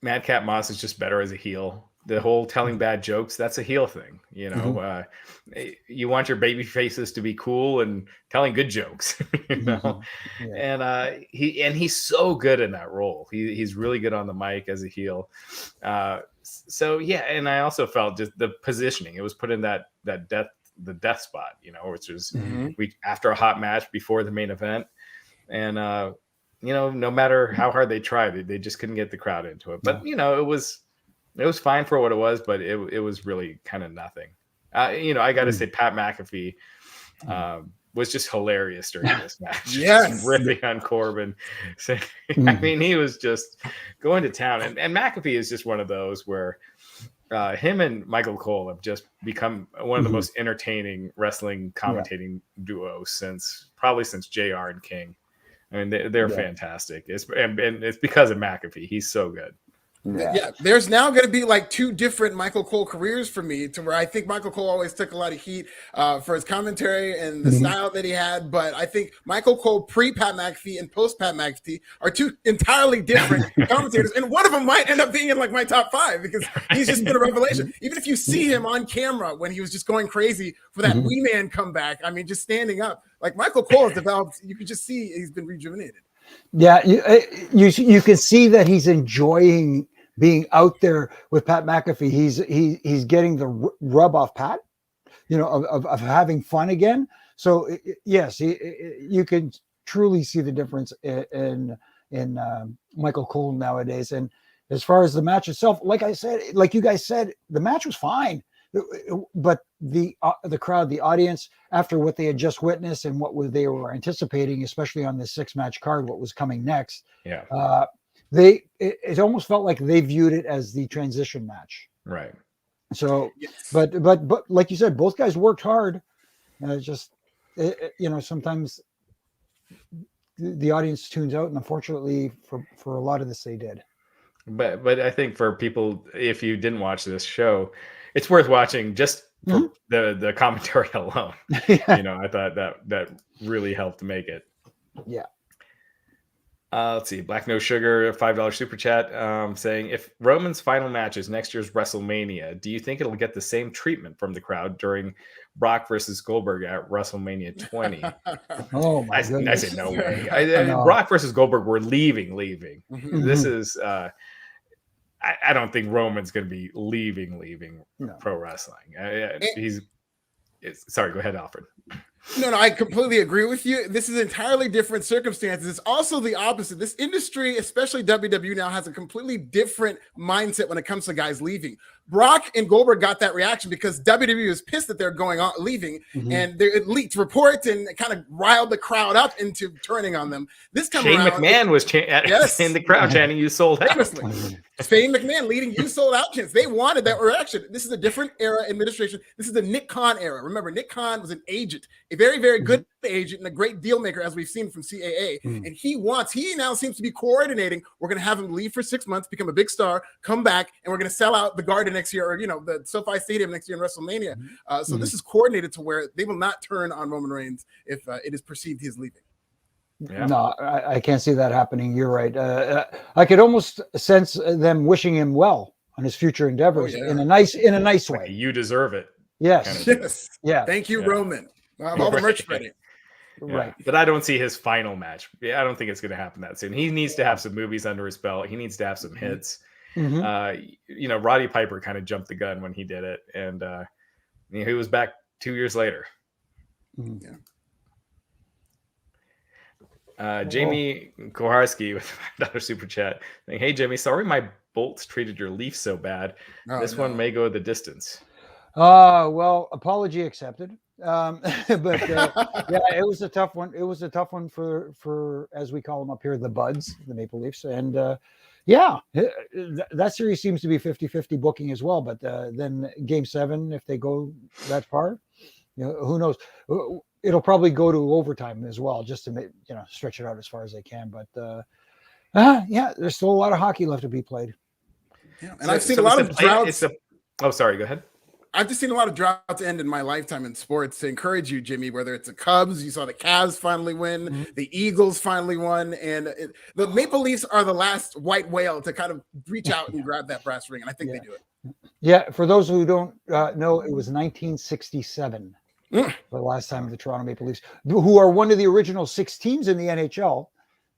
Madcap Moss is just better as a heel. The whole telling bad jokes, that's a heel thing. You know, you want your baby faces to be cool and telling good jokes, you know? Yeah. And he's so good in that role. He's really good on the mic as a heel. So yeah, and I also felt just the positioning. It was put in the death spot, you know, which was after a hot match before the main event. And you know, no matter how hard they tried, they just couldn't get the crowd into it. But you know, it was fine for what it was, but it was really kind of nothing. You know, I got to say, Pat McAfee was just hilarious during this match. Yes, just ripping on Corbin. So, I mean, he was just going to town. And McAfee is just one of those where him and Michael Cole have just become one of the most entertaining wrestling commentating duos since JR and King. I mean, they're fantastic. And it's because of McAfee. He's so good. Yeah, there's now going to be like two different Michael Cole careers for me, to where I think Michael Cole always took a lot of heat for his commentary and the style that he had. But I think Michael Cole pre-Pat McAfee and post-Pat McAfee are two entirely different commentators. And one of them might end up being in like my top 5 because he's just been a revelation. Even if you see him on camera when he was just going crazy for that Wee Man comeback, I mean, just standing up. Like Michael Cole has developed, you could just see he's been rejuvenated. Yeah, you can see that he's enjoying being out there with Pat McAfee. He's getting the rub off Pat, you know, of having fun again. So yes, you can truly see the difference in Michael Cole nowadays. And as far as the match itself, like you guys said, the match was fine, but the crowd, the audience, after what they had just witnessed and what they were anticipating, especially on the 6-match card, what was coming next. Yeah. It almost felt like they viewed it as the transition match. Right. So, but like you said, both guys worked hard. You know, sometimes the audience tunes out, and unfortunately for a lot of this, they did. But I think for people, if you didn't watch this show, it's worth watching just for the commentary alone. You know, I thought that really helped make it. Yeah. Let's see. Black No Sugar, $5 super chat, saying, if Roman's final match is next year's WrestleMania, do you think it'll get the same treatment from the crowd during Brock versus Goldberg at WrestleMania 20? Oh my goodness! I say no way. Brock versus Goldberg were leaving. This is. I don't think Roman's going to be leaving pro wrestling. Sorry, go ahead, Alfred. No, I completely agree with you. This is entirely different circumstances. It's also the opposite. This industry, especially WWE now, has a completely different mindset when it comes to guys leaving. Brock and Goldberg got that reaction because WWE was pissed that they're leaving, and it leaked reports and it kind of riled the crowd up into turning on them. This time Shane around, McMahon was in the crowd chanting, "You sold out." Shane McMahon leading "You sold out" chants. They wanted that reaction. This is a different era administration. This is the Nick Khan era. Remember, Nick Khan was an agent, a very, very good agent and a great deal maker, as we've seen from CAA. And he now seems to be coordinating. We're going to have him leave for 6 months, become a big star, come back, and we're going to sell out the Garden next year, or the SoFi Stadium next year in WrestleMania. So this is coordinated to where they will not turn on Roman Reigns if it is perceived he's leaving. Yeah. No, I can't see that happening. You're right. I could almost sense them wishing him well on his future endeavors in a nice way. You deserve it. Yes. Yes. Yeah. Thank you, Roman. I have all the merch ready. Yeah. Right. But I don't see his final match. I don't think it's going to happen that soon. He needs to have some movies under his belt. He needs to have some hits. Roddy Piper kind of jumped the gun when he did it, and he was back 2 years later. Jamie Koharski with $5 super chat saying, "Hey Jimmy, sorry my Bolts treated your Leafs so bad. This one may go the distance." Well, apology accepted. But it was a tough one. It was a tough one for as we call them up here, the Buds, the Maple Leafs. And that series seems to be 50-50 booking as well. But then Game 7, if they go that far, who knows? It'll probably go to overtime as well, just to make, stretch it out as far as they can. But there's still a lot of hockey left to be played. Yeah. And I've seen a lot of droughts. Oh, sorry. Go ahead. I've just seen a lot of droughts end in my lifetime in sports. To encourage you, Jimmy, whether it's the Cubs, you saw the Cavs finally win, the Eagles finally won, and the Maple Leafs are the last white whale to kind of reach out and grab that brass ring, and I think they do it. Yeah, for those who don't know, it was 1967 the last time the Toronto Maple Leafs, who are one of the original 6 teams in the NHL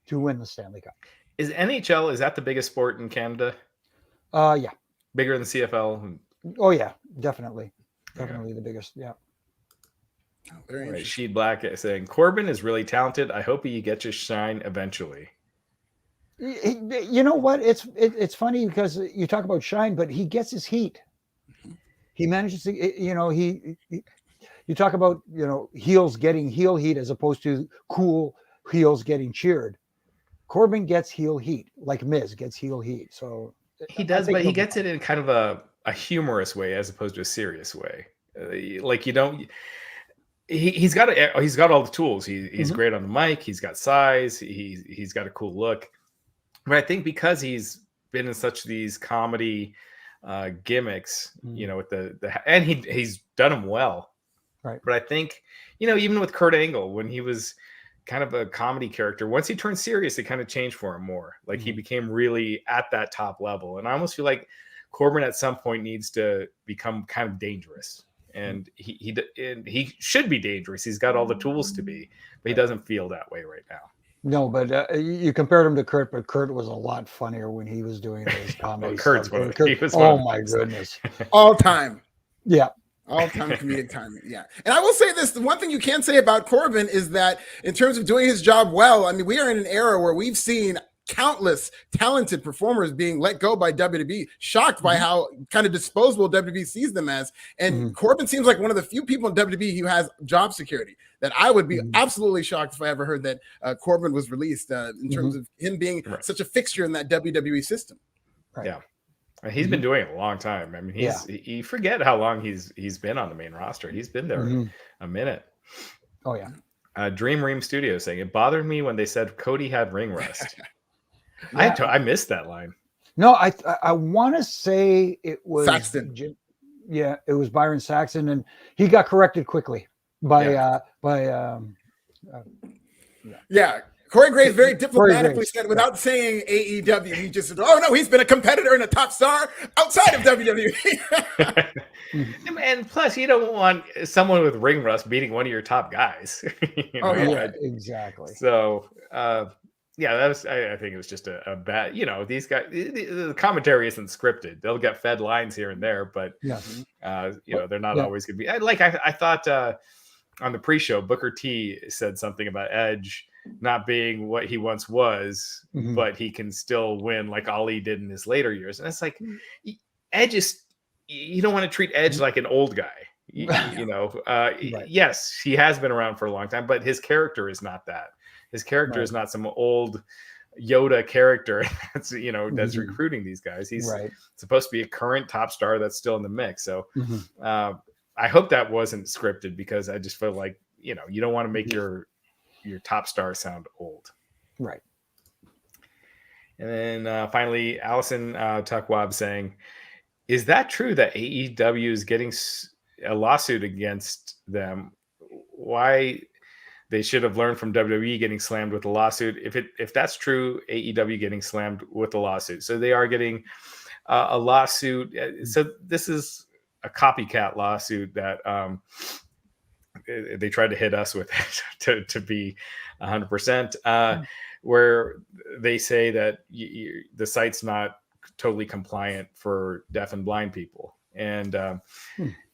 to win the Stanley Cup. Is NHL, is that the biggest sport in Canada? Yeah. Bigger than CFL? Oh, yeah, definitely. Definitely the biggest, yeah. Oh, very right. Sheed Black saying, Corbin is really talented. I hope he gets his shine eventually. You know what? It's funny because you talk about shine, but he gets his heat. He manages to, you talk about, heels getting heel heat as opposed to cool heels getting cheered. Corbin gets heel heat, like Miz gets heel heat. So he does, but he gets it in kind of a humorous way as opposed to a serious way. Like, you don't. He's got all the tools. He's great on the mic. He's got size. He's got a cool look. But I think because he's been in such these comedy gimmicks, with and he's done them well. Right. But I think, even with Kurt Angle, when he was kind of a comedy character, once he turned serious, it kind of changed for him more. Like he became really at that top level. And I almost feel like Corbin at some point needs to become kind of dangerous. And he should be dangerous. He's got all the tools to be, but he doesn't feel that way right now. No, but you compared him to Kurt, but Kurt was a lot funnier when he was doing his comedy. Kurt's one of the, oh my goodness. All time. Yeah. All time comedic timing. Yeah. And I will say this, the one thing you can say about Corbin is that in terms of doing his job well, I mean, we are in an era where we've seen countless talented performers being let go by WWE, shocked by how kind of disposable WWE sees them as. And Corbin seems like one of the few people in WWE who has job security. That I would be absolutely shocked if I ever heard that Corbin was released in terms of him being such a fixture in that WWE system. Right. Yeah. He's been doing it a long time. I mean, you forget how long he's been on the main roster. He's been there a minute. Oh yeah. Dream Ream Studio saying it bothered me when they said Cody had ring rust. I missed that line. No, I want to say it was Saxton. It was Byron Saxton, and he got corrected quickly by Corey Graves very diplomatically said, without saying AEW, he just said, "Oh no, he's been a competitor and a top star outside of WWE." And plus, you don't want someone with ring rust beating one of your top guys. Exactly. So, that was. I think it was just a bad. These guys. The commentary isn't scripted. They'll get fed lines here and there, but they're not always going to be. I thought on the pre-show, Booker T said something about Edge not being what he once was, but he can still win like Ali did in his later years. And it's like, Edge is. You don't want to treat Edge like an old guy. Yes, he has been around for a long time, but his character is not that. His character is not some old Yoda character that's that's recruiting these guys. He's supposed to be a current top star that's still in the mix. So I hope that wasn't scripted, because I just feel like you don't want to make your top star sound old. Right. And then finally, Allison Tuckwab saying, is that true that AEW is getting a lawsuit against them? Why they should have learned from WWE getting slammed with a lawsuit? If that's true, AEW getting slammed with a lawsuit. So they are getting a lawsuit. So this is a copycat lawsuit that they tried to hit us with to be 100%, where they say that the site's not totally compliant for deaf and blind people, and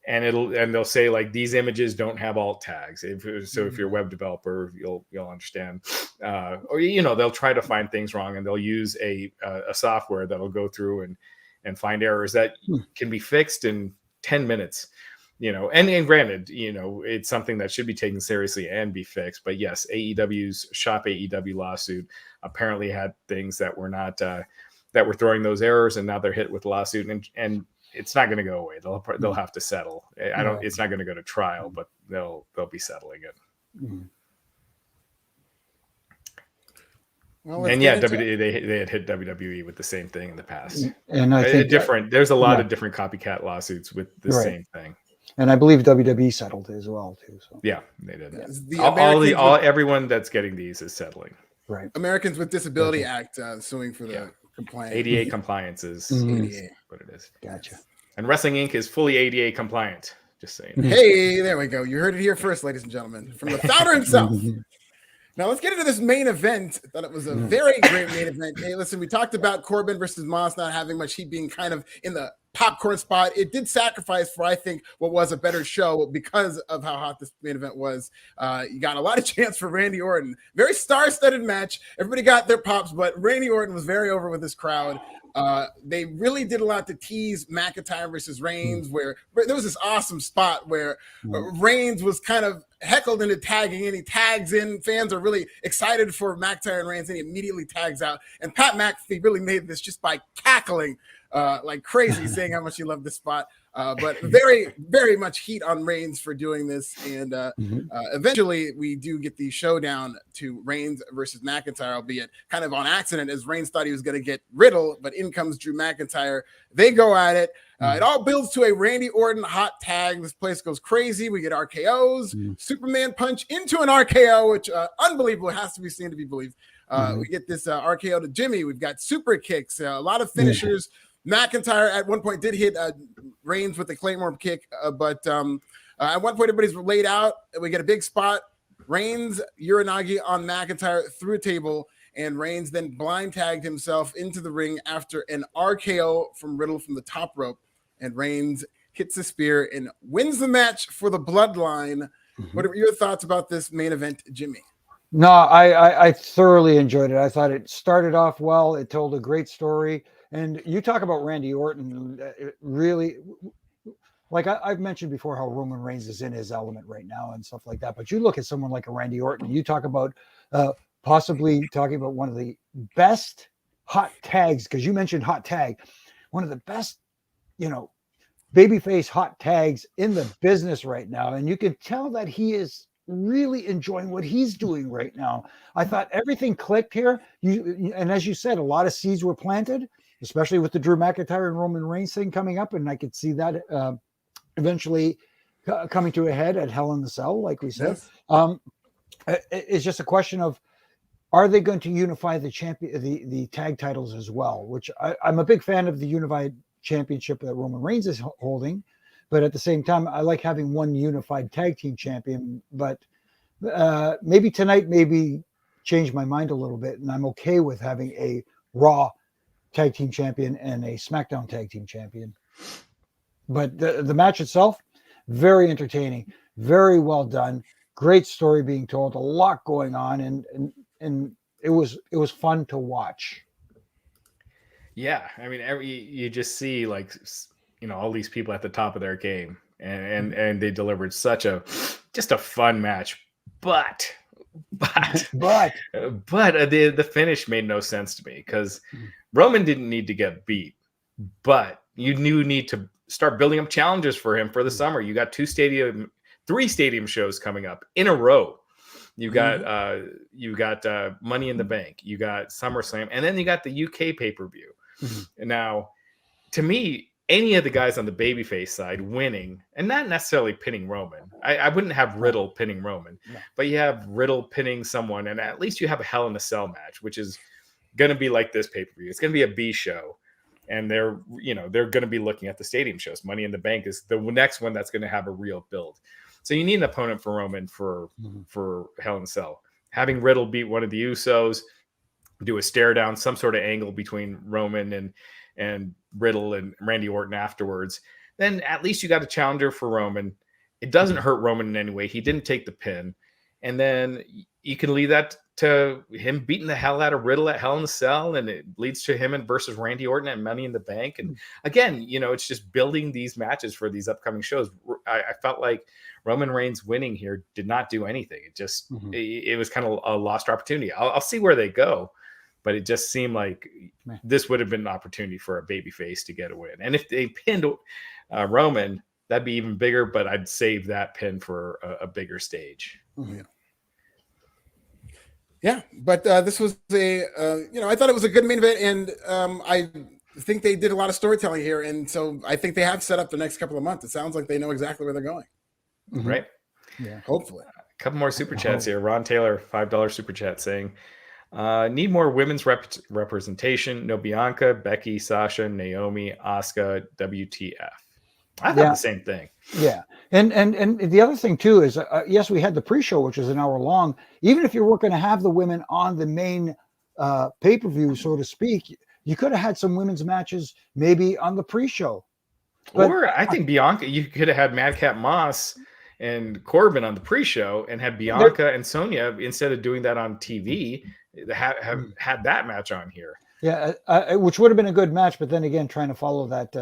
they'll say like these images don't have alt tags. If you're a web developer, you'll understand, or they'll try to find things wrong, and they'll use a software that'll go through and find errors that can be fixed in 10 minutes. And granted, it's something that should be taken seriously and be fixed. But yes, AEW's Shop AEW lawsuit apparently had things that were not that were throwing those errors, and now they're hit with lawsuit, and it's not going to go away. They'll have to settle. It's not going to go to trial, but they'll be settling it. Well, let's And get yeah, into it. they had hit WWE with the same thing in the past. And I think There's a lot yeah. of different copycat lawsuits with the Right. same thing. and I believe WWE settled as well too. So Yeah, they did. Yeah, the Everyone that's getting these is settling. right. Americans with Disability Act suing for the compliance. ADA compliance is ADA. what it is. Gotcha. And Wrestling Inc. is fully ADA compliant. Just saying. Hey, there we go. You heard it here first, ladies and gentlemen, from the founder himself. Now let's get into this main event. I thought it was a very great main event. Hey, listen, we talked about Corbin versus Moss not having much heat, being kind of in the popcorn spot. It did sacrifice for, I think, what was a better show because of how hot this main event was. You got a lot of chance for Randy Orton. Very star-studded match. Everybody got their pops, but Randy Orton was very over with this crowd. They really did a lot to tease McIntyre versus Reigns, where there was this awesome spot where Reigns was kind of heckled into tagging in. He tags in. Fans are really excited for McIntyre and Reigns, and he immediately tags out. And Pat McAfee really made this just by cackling like crazy, saying how much he loved this spot. But very, very much heat on Reigns for doing this. And eventually we do get the showdown to Reigns versus McIntyre, albeit kind of on accident, as Reigns thought he was going to get Riddle, but in comes Drew McIntyre. They go at it. It all builds to a Randy Orton hot tag. This place goes crazy. We get RKOs, Superman punch into an RKO, which unbelievable. It has to be seen to be believed. We get this RKO to Jimmy. We've got super kicks, a lot of finishers. McIntyre at one point did hit Reigns with the Claymore kick, but at one point everybody's laid out. We get a big spot. Reigns Uranagi on McIntyre through a table, and Reigns then blind tagged himself into the ring after an RKO from Riddle from the top rope, and Reigns hits the spear and wins the match for the Bloodline. What are your thoughts about this main event, Jimmy? No, I thoroughly enjoyed it. I thought it started off well. It told a great story. And you talk about Randy Orton, really, like I've mentioned before how Roman Reigns is in his element right now and stuff like that. But you look at someone like a Randy Orton, you talk about possibly talking about one of the best hot tags, because you mentioned hot tag, one of the best, babyface hot tags in the business right now. And you can tell that he is really enjoying what he's doing right now. I thought everything clicked here. And as you said, a lot of seeds were planted, especially with the Drew McIntyre and Roman Reigns thing coming up. And I could see that eventually coming to a head at Hell in the Cell, like we said. Yes. It's just a question of, are they going to unify the the tag titles as well? Which I'm a big fan of the unified championship that Roman Reigns is holding. But at the same time, I like having one unified tag team champion. But maybe tonight, change my mind a little bit. And I'm okay with having a Raw tag team champion and a SmackDown tag team champion. But the match itself, very entertaining, very well done, great story being told, a lot going on, and it was fun to watch. Yeah, I mean, you just see all these people at the top of their game, and they delivered just a fun match, but the finish made no sense to me, because Roman didn't need to get beat, but you need to start building up challenges for him for the summer. You got 3 stadium shows coming up in a row. You got Money in the Bank, you got SummerSlam, and then you got the UK pay-per-view. Now, to me, any of the guys on the babyface side winning, and not necessarily pinning Roman. I wouldn't have Riddle pinning Roman, but you have Riddle pinning someone, and at least you have a Hell in a Cell match, which is going to be like this pay-per-view. It's going to be a B show, and they're going to be looking at the stadium shows. Money in the Bank is the next one that's going to have a real build. So you need an opponent for Roman for Hell in a Cell. Having Riddle beat one of the Usos, do a stare down, some sort of angle between Roman and Riddle and Randy Orton afterwards, then at least you got a challenger for Roman. It doesn't hurt Roman in any way. He didn't take the pin. And then you can lead that to him beating the hell out of Riddle at Hell in a Cell, and it leads to him versus Randy Orton at Money in the Bank. And again, it's just building these matches for these upcoming shows. I felt like Roman Reigns winning here did not do anything. It just it was kind of a lost opportunity. I'll see where they go. But it just seemed like this would have been an opportunity for a babyface to get a win. And if they pinned Roman, that'd be even bigger, but I'd save that pin for a bigger stage. Yeah, but this was I thought it was a good main event, and I think they did a lot of storytelling here, and so I think they have set up the next couple of months. It sounds like they know exactly where they're going. Mhm. Right. Yeah. Hopefully. A couple more super chats here. Ron Taylor, $5 super chat saying, need more women's representation. No Bianca, Becky, Sasha, Naomi, Asuka, WTF. I thought the same thing. Yeah. And the other thing too is, yes, we had the pre-show, which is an hour long. Even if you were going to have the women on the main pay-per-view, so to speak, you could have had some women's matches maybe on the pre-show. Or I think Bianca, you could have had Madcap Moss and Corbin on the pre-show and had Bianca and Sonya, instead of doing that on TV, have had that match on here. Yeah, which would have been a good match, but then again, trying to follow that.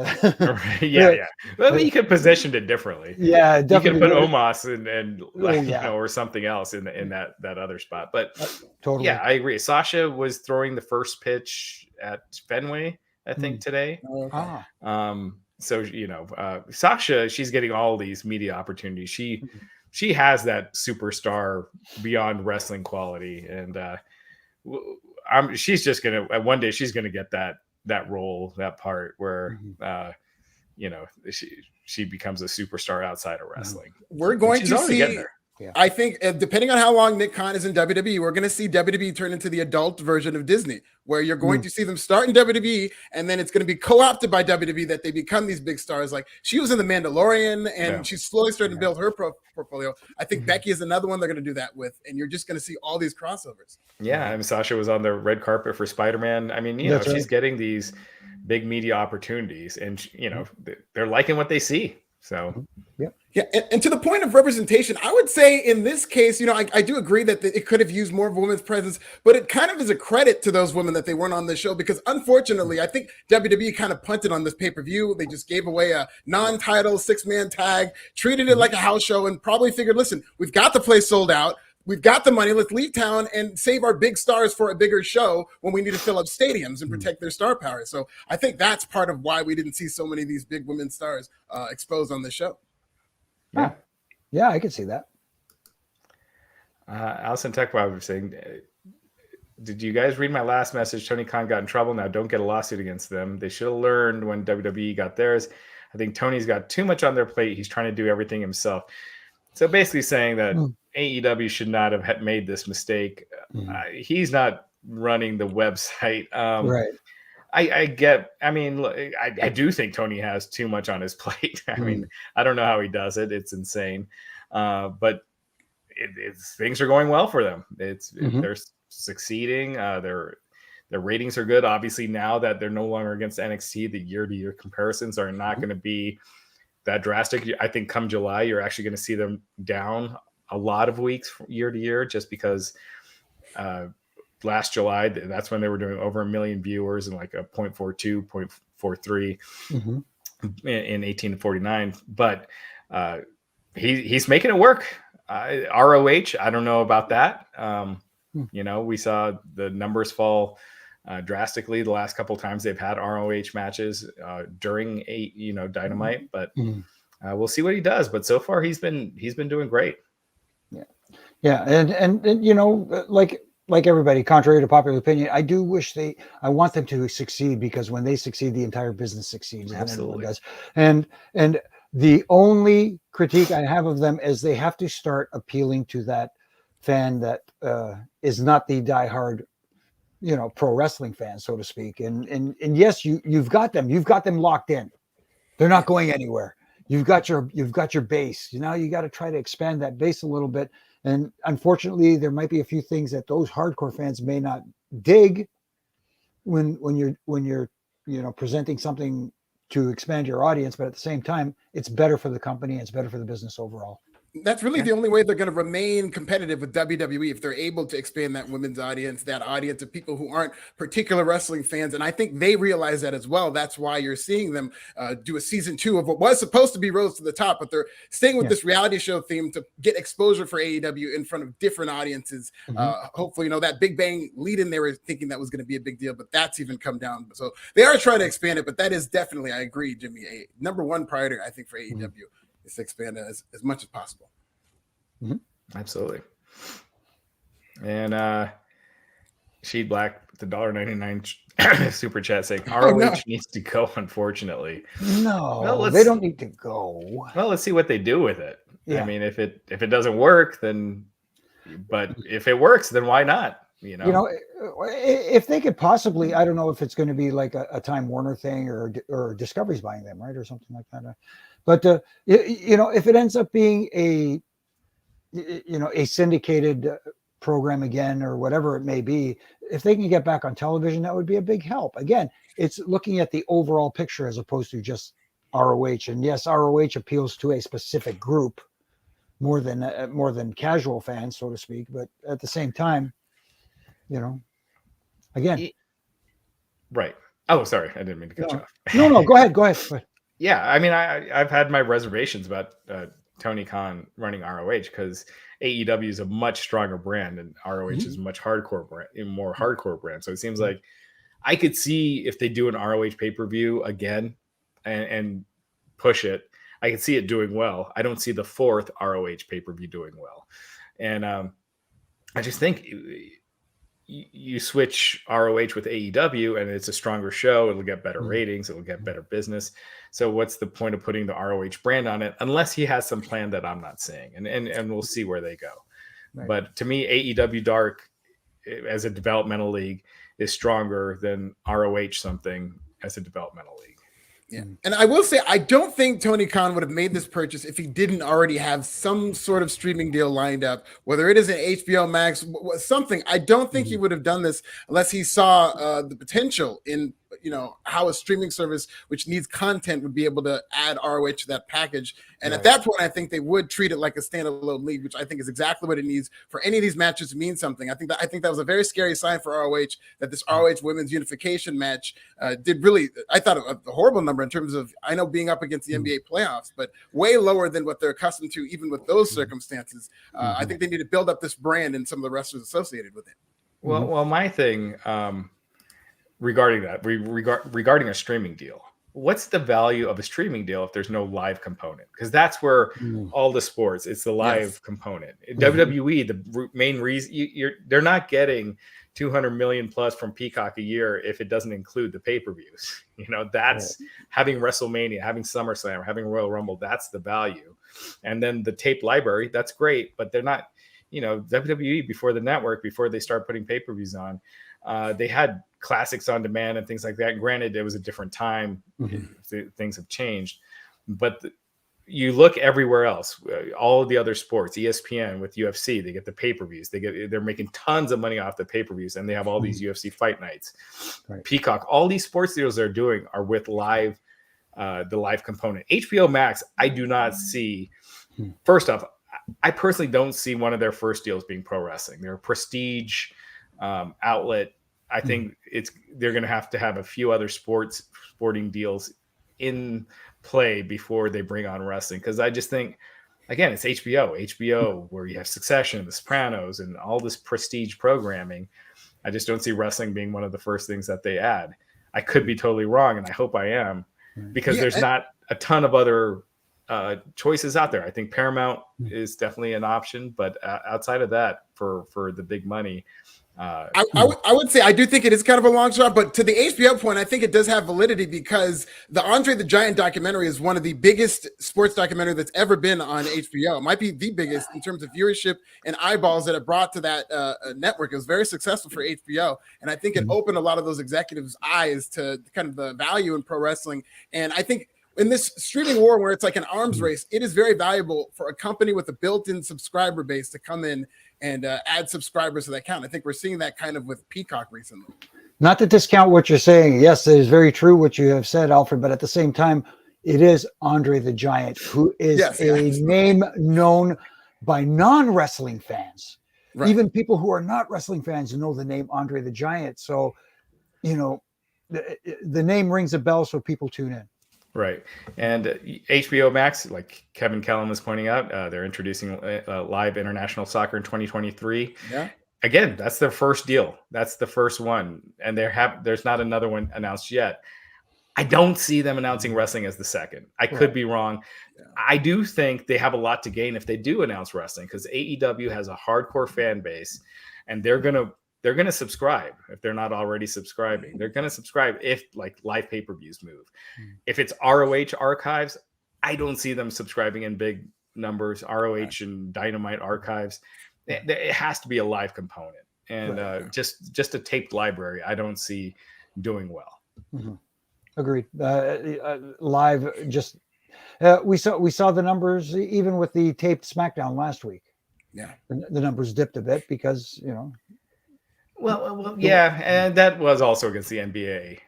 Yeah. Well, you could position it differently. Yeah, definitely. You could put Omos and or something else in that other spot. But totally. Yeah, I agree. Sasha was throwing the first pitch at Fenway, I think, today. So Sasha, she's getting all these media opportunities. She has that superstar beyond wrestling quality, and she's just gonna one day she's gonna get that role, that part where she becomes a superstar outside of wrestling. We're going to see. Yeah. I think depending on how long Nick Khan is in WWE, we're going to see WWE turn into the adult version of Disney, where you're going to see them start in WWE, and then it's going to be co-opted by WWE that they become these big stars. Like she was in The Mandalorian, and she's slowly starting to build her portfolio. I think Becky is another one they're going to do that with, and you're just going to see all these crossovers. Yeah, I mean, Sasha was on the red carpet for Spider-Man. I mean, she's getting these big media opportunities, and they're liking what they see. So, yeah, and to the point of representation, I would say in this case, I do agree that it could have used more of a women's presence, but it kind of is a credit to those women that they weren't on the show, because unfortunately, I think WWE kind of punted on this pay-per-view. They just gave away a non-title 6-man tag, treated it like a house show, and probably figured, listen, we've got the place sold out. We've got the money. Let's leave town and save our big stars for a bigger show when we need to fill up stadiums and protect their star power. So I think that's part of why we didn't see so many of these big women stars exposed on the show. Yeah, I can see that. Allison Techweb was saying, did you guys read my last message? Tony Khan got in trouble. Now don't get a lawsuit against them. They should have learned when WWE got theirs. I think Tony's got too much on their plate. He's trying to do everything himself. So basically saying that AEW should not have made this mistake. He's not running the website. Right. I do think Tony has too much on his plate. I mean, I don't know how he does it. It's insane. But things are going well for them. They're succeeding. Their ratings are good. Obviously, now that they're no longer against NXT, the year-to-year comparisons are not going to be that drastic. I think come July, you're actually going to see them down a lot of weeks year to year, just because last July, that's when they were doing over 1 million viewers and like a 0.42, 0.43 in 1849. But he's making it work. ROH, I don't know about that. We saw the numbers fall drastically the last couple of times they've had ROH matches during Dynamite, but we'll see what he does. But so far he's been doing great. Yeah, and like everybody, contrary to popular opinion, I do wish I want them to succeed, because when they succeed, the entire business succeeds. Absolutely. Does. And the only critique I have of them is they have to start appealing to that fan that is not the diehard, pro wrestling fan, so to speak. And yes, you've got them locked in. They're not going anywhere. You've got your base. You got to try to expand that base a little bit. And unfortunately, there might be a few things that those hardcore fans may not dig when you're presenting something to expand your audience. But at the same time, it's better for the company. And it's better for the business overall. That's really the only way they're going to remain competitive with WWE, if they're able to expand that women's audience, that audience of people who aren't particular wrestling fans. And I think they realize that as well. That's why you're seeing them do a season 2 of what was supposed to be Rhodes to the Top, but they're staying with this reality show theme to get exposure for AEW in front of different audiences. Hopefully, that Big Bang lead in, they were thinking that was going to be a big deal, but that's even come down. So they are trying to expand it, but that is definitely, I agree, Jimmy, a number one priority, I think, for AEW. Is to expand it as much as possible. Absolutely. And Sheed Black, the $1.99 super chat saying ROH needs to go, unfortunately. No, they don't need to go. Well, let's see what they do with it. Yeah. I mean, if it doesn't work, then, but if it works, then why not? If they could possibly, I don't know if it's going to be like a Time Warner thing or Discovery's buying them, right, or something like that. But if it ends up being a syndicated program again or whatever it may be, if they can get back on television, that would be a big help. Again, it's looking at the overall picture as opposed to just ROH. And yes, ROH appeals to a specific group more than casual fans, so to speak. But at the same time, again, right. Oh, sorry, I didn't mean to cut you off. No, go ahead. Yeah, I mean, I've had my reservations about Tony Khan running ROH because AEW is a much stronger brand and ROH is a much more hardcore brand. So it seems like I could see if they do an ROH pay-per-view again and push it, I could see it doing well. I don't see the fourth ROH pay-per-view doing well. And I just think you switch ROH with AEW and it's a stronger show. It'll get better ratings. It'll get better business. So what's the point of putting the ROH brand on it? Unless he has some plan that I'm not seeing, and we'll see where they go. Right. But to me, AEW Dark as a developmental league is stronger than ROH something as a developmental league. Yeah. And I will say, I don't think Tony Khan would have made this purchase if he didn't already have some sort of streaming deal lined up, whether it is an HBO Max, something. I don't think he would have done this unless he saw the potential in, how a streaming service, which needs content, would be able to add ROH to that package. And at that point, I think they would treat it like a standalone league, which I think is exactly what it needs for any of these matches to mean something. I think that was a very scary sign for ROH that this ROH women's unification match did really, I thought, a horrible number in terms of, I know, being up against the NBA playoffs, but way lower than what they're accustomed to, even with those circumstances. I think they need to build up this brand and some of the wrestlers associated with it. Well, my thing regarding that, regarding a streaming deal, what's the value of a streaming deal if there's no live component? Because that's where all the sports, it's the live component. WWE, the main reason they're not getting 200 million plus from Peacock a year if it doesn't include the pay-per-views. That's having WrestleMania, having SummerSlam, having Royal Rumble. That's the value. And then the tape library, that's great, but they're not, WWE before the network, before they start putting pay-per-views on, they had classics on demand and things like that. And granted, it was a different time. Things have changed, but you look everywhere else, all of the other sports, ESPN with UFC, they get the pay-per-views. They're making tons of money off the pay-per-views, and they have all these UFC fight nights. Right. Peacock, all these sports deals they're doing are with the live component. HBO Max, I do not see. First off, I personally don't see one of their first deals being pro wrestling. They're a prestige outlet. I think they're going to have a few other sporting deals in play before they bring on wrestling. Because I just think, again, it's HBO where you have Succession, The Sopranos, and all this prestige programming. I just don't see wrestling being one of the first things that they add. I could be totally wrong, and I hope I am, because there's not a ton of other choices out there. I think Paramount is definitely an option, but outside of that, for the big money, I would say I do think it is kind of a long shot, but to the HBO point, I think it does have validity because the Andre the Giant documentary is one of the biggest sports documentary that's ever been on HBO. It might be the biggest in terms of viewership and eyeballs that it brought to that network. It was very successful for HBO, and I think it opened a lot of those executives' eyes to kind of the value in pro wrestling. And I think in this streaming war where it's like an arms race, it is very valuable for a company with a built-in subscriber base to come in and add subscribers to that count. I think we're seeing that kind of with Peacock recently. Not to discount what you're saying. Yes, it is very true what you have said, Alfred, but at the same time, it is Andre the Giant, who is a name known by non-wrestling fans. Right. Even people who are not wrestling fans know the name Andre the Giant. So, the name rings a bell, so people tune in. Right. And HBO Max, like Kevin Kellum was pointing out, they're introducing live international soccer in 2023. Yeah. Again, that's their first deal. That's the first one. And there's not another one announced yet. I don't see them announcing wrestling as the second. I could be wrong. Yeah. I do think they have a lot to gain if they do announce wrestling, because AEW has a hardcore fan base, and they're going to they're going to subscribe if they're not already subscribing. They're going to subscribe if like live pay-per-views move. If it's ROH archives, I don't see them subscribing in big numbers. ROH and Dynamite archives, it has to be a live component. And just a taped library, I don't see doing well. Agreed. Live, just we saw the numbers even with the taped SmackDown last week. Yeah, the numbers dipped a bit because Well, yeah, and that was also against the NBA.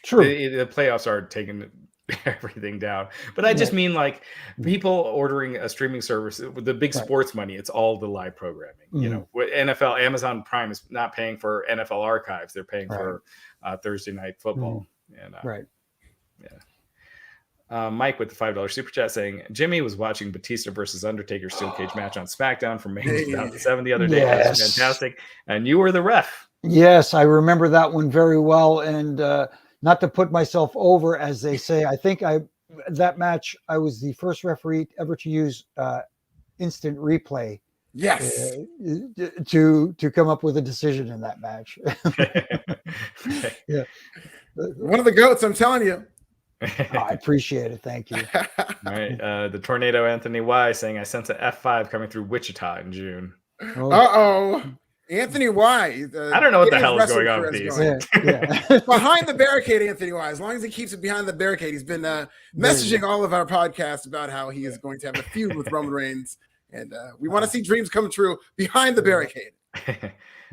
True. The playoffs are taking everything down, but I just mean like people ordering a streaming service with the big sports money. It's all the live programming. You know, with NFL, Amazon Prime is not paying for NFL archives; they're paying for Thursday night football. And Mike with the $5 super chat saying Jimmy was watching Batista versus Undertaker steel cage match on SmackDown from May 2007 the other day. That was fantastic, and you were the ref. Yes, I remember that one very well, and not to put myself over, as they say, I think that match I was the first referee ever to use instant replay. Yes, to come up with a decision in that match. One of the GOATs, I'm telling you. I appreciate it. Thank you. All right. The Tornado Anthony Y saying, I sense an F5 coming through Wichita in June. Anthony Y. I don't know what the hell is going on with these. Behind the barricade, Anthony Y. As long as he keeps it behind the barricade, he's been messaging all of our podcasts about how he is going to have a feud with Roman Reigns. And we want to see dreams come true behind the barricade.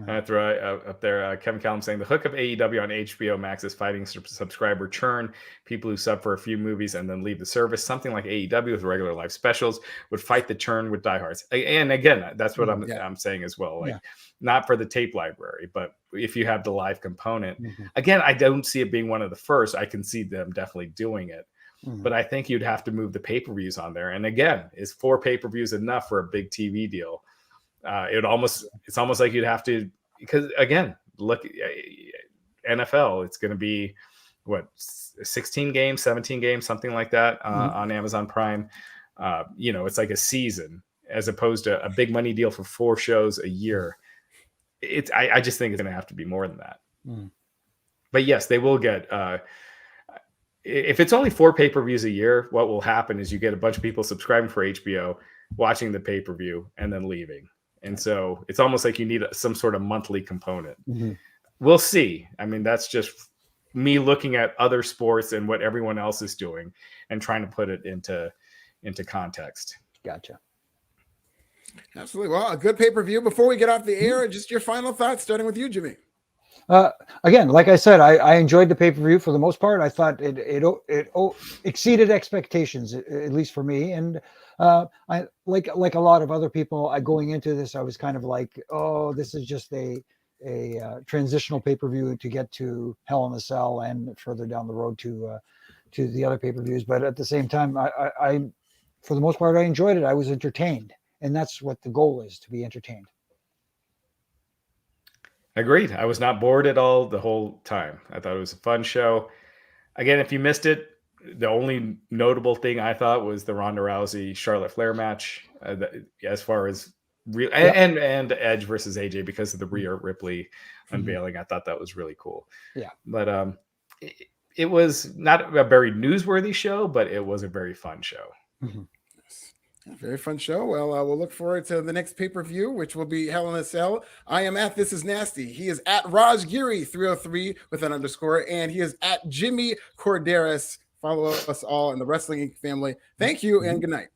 That's right. Up there, Kevin Callum saying the hook of AEW on HBO Max is fighting subscriber churn. People who sub for a few movies and then leave the service. Something like AEW with regular live specials would fight the churn with diehards. And again, that's what I'm saying as well. Like, not for the tape library, but if you have the live component, again, I don't see it being one of the first. I can see them definitely doing it. But I think you'd have to move the pay-per-views on there. And again, is 4 pay-per-views enough for a big TV deal? It's almost like you'd have to, because again, look, NFL, it's going to be 16 games, 17 games, something like that on Amazon Prime. It's like a season as opposed to a big money deal for 4 shows a year. I just think it's going to have to be more than that. But yes, they will get, if it's only 4 pay-per-views a year, what will happen is you get a bunch of people subscribing for HBO, watching the pay-per-view, and then leaving. And so it's almost like you need some sort of monthly component. We'll see. I mean, that's just me looking at other sports and what everyone else is doing and trying to put it into context. Gotcha. Absolutely. Well, a good pay-per-view. Before we get off the air, just your final thoughts, starting with you, Jimmy. Again, like I said, I enjoyed the pay-per-view for the most part. I thought it exceeded expectations, at least for me. And I like a lot of other people, going into this, I was kind of like, oh, this is just a transitional pay-per-view to get to Hell in a Cell and further down the road to the other pay-per-views. But at the same time, I for the most part, I enjoyed it. I was entertained, and that's what the goal is, to be entertained. Agreed. I was not bored at all the whole time. I thought it was a fun show. Again, if you missed it, the only notable thing I thought was the Ronda Rousey Charlotte Flair match, as far as real and Edge versus AJ, because of the Rhea Ripley unveiling. I thought that was really cool. Yeah, but it was not a very newsworthy show, but it was a very fun show. Very fun show. Well, we'll look forward to the next pay-per-view, which will be Hell in a Cell. I am at This Is Nasty. He is at Raj Giri 303 with an underscore, and he is at Jimmy Korderas. Follow us all in the Wrestling Inc. family. Thank you and good night.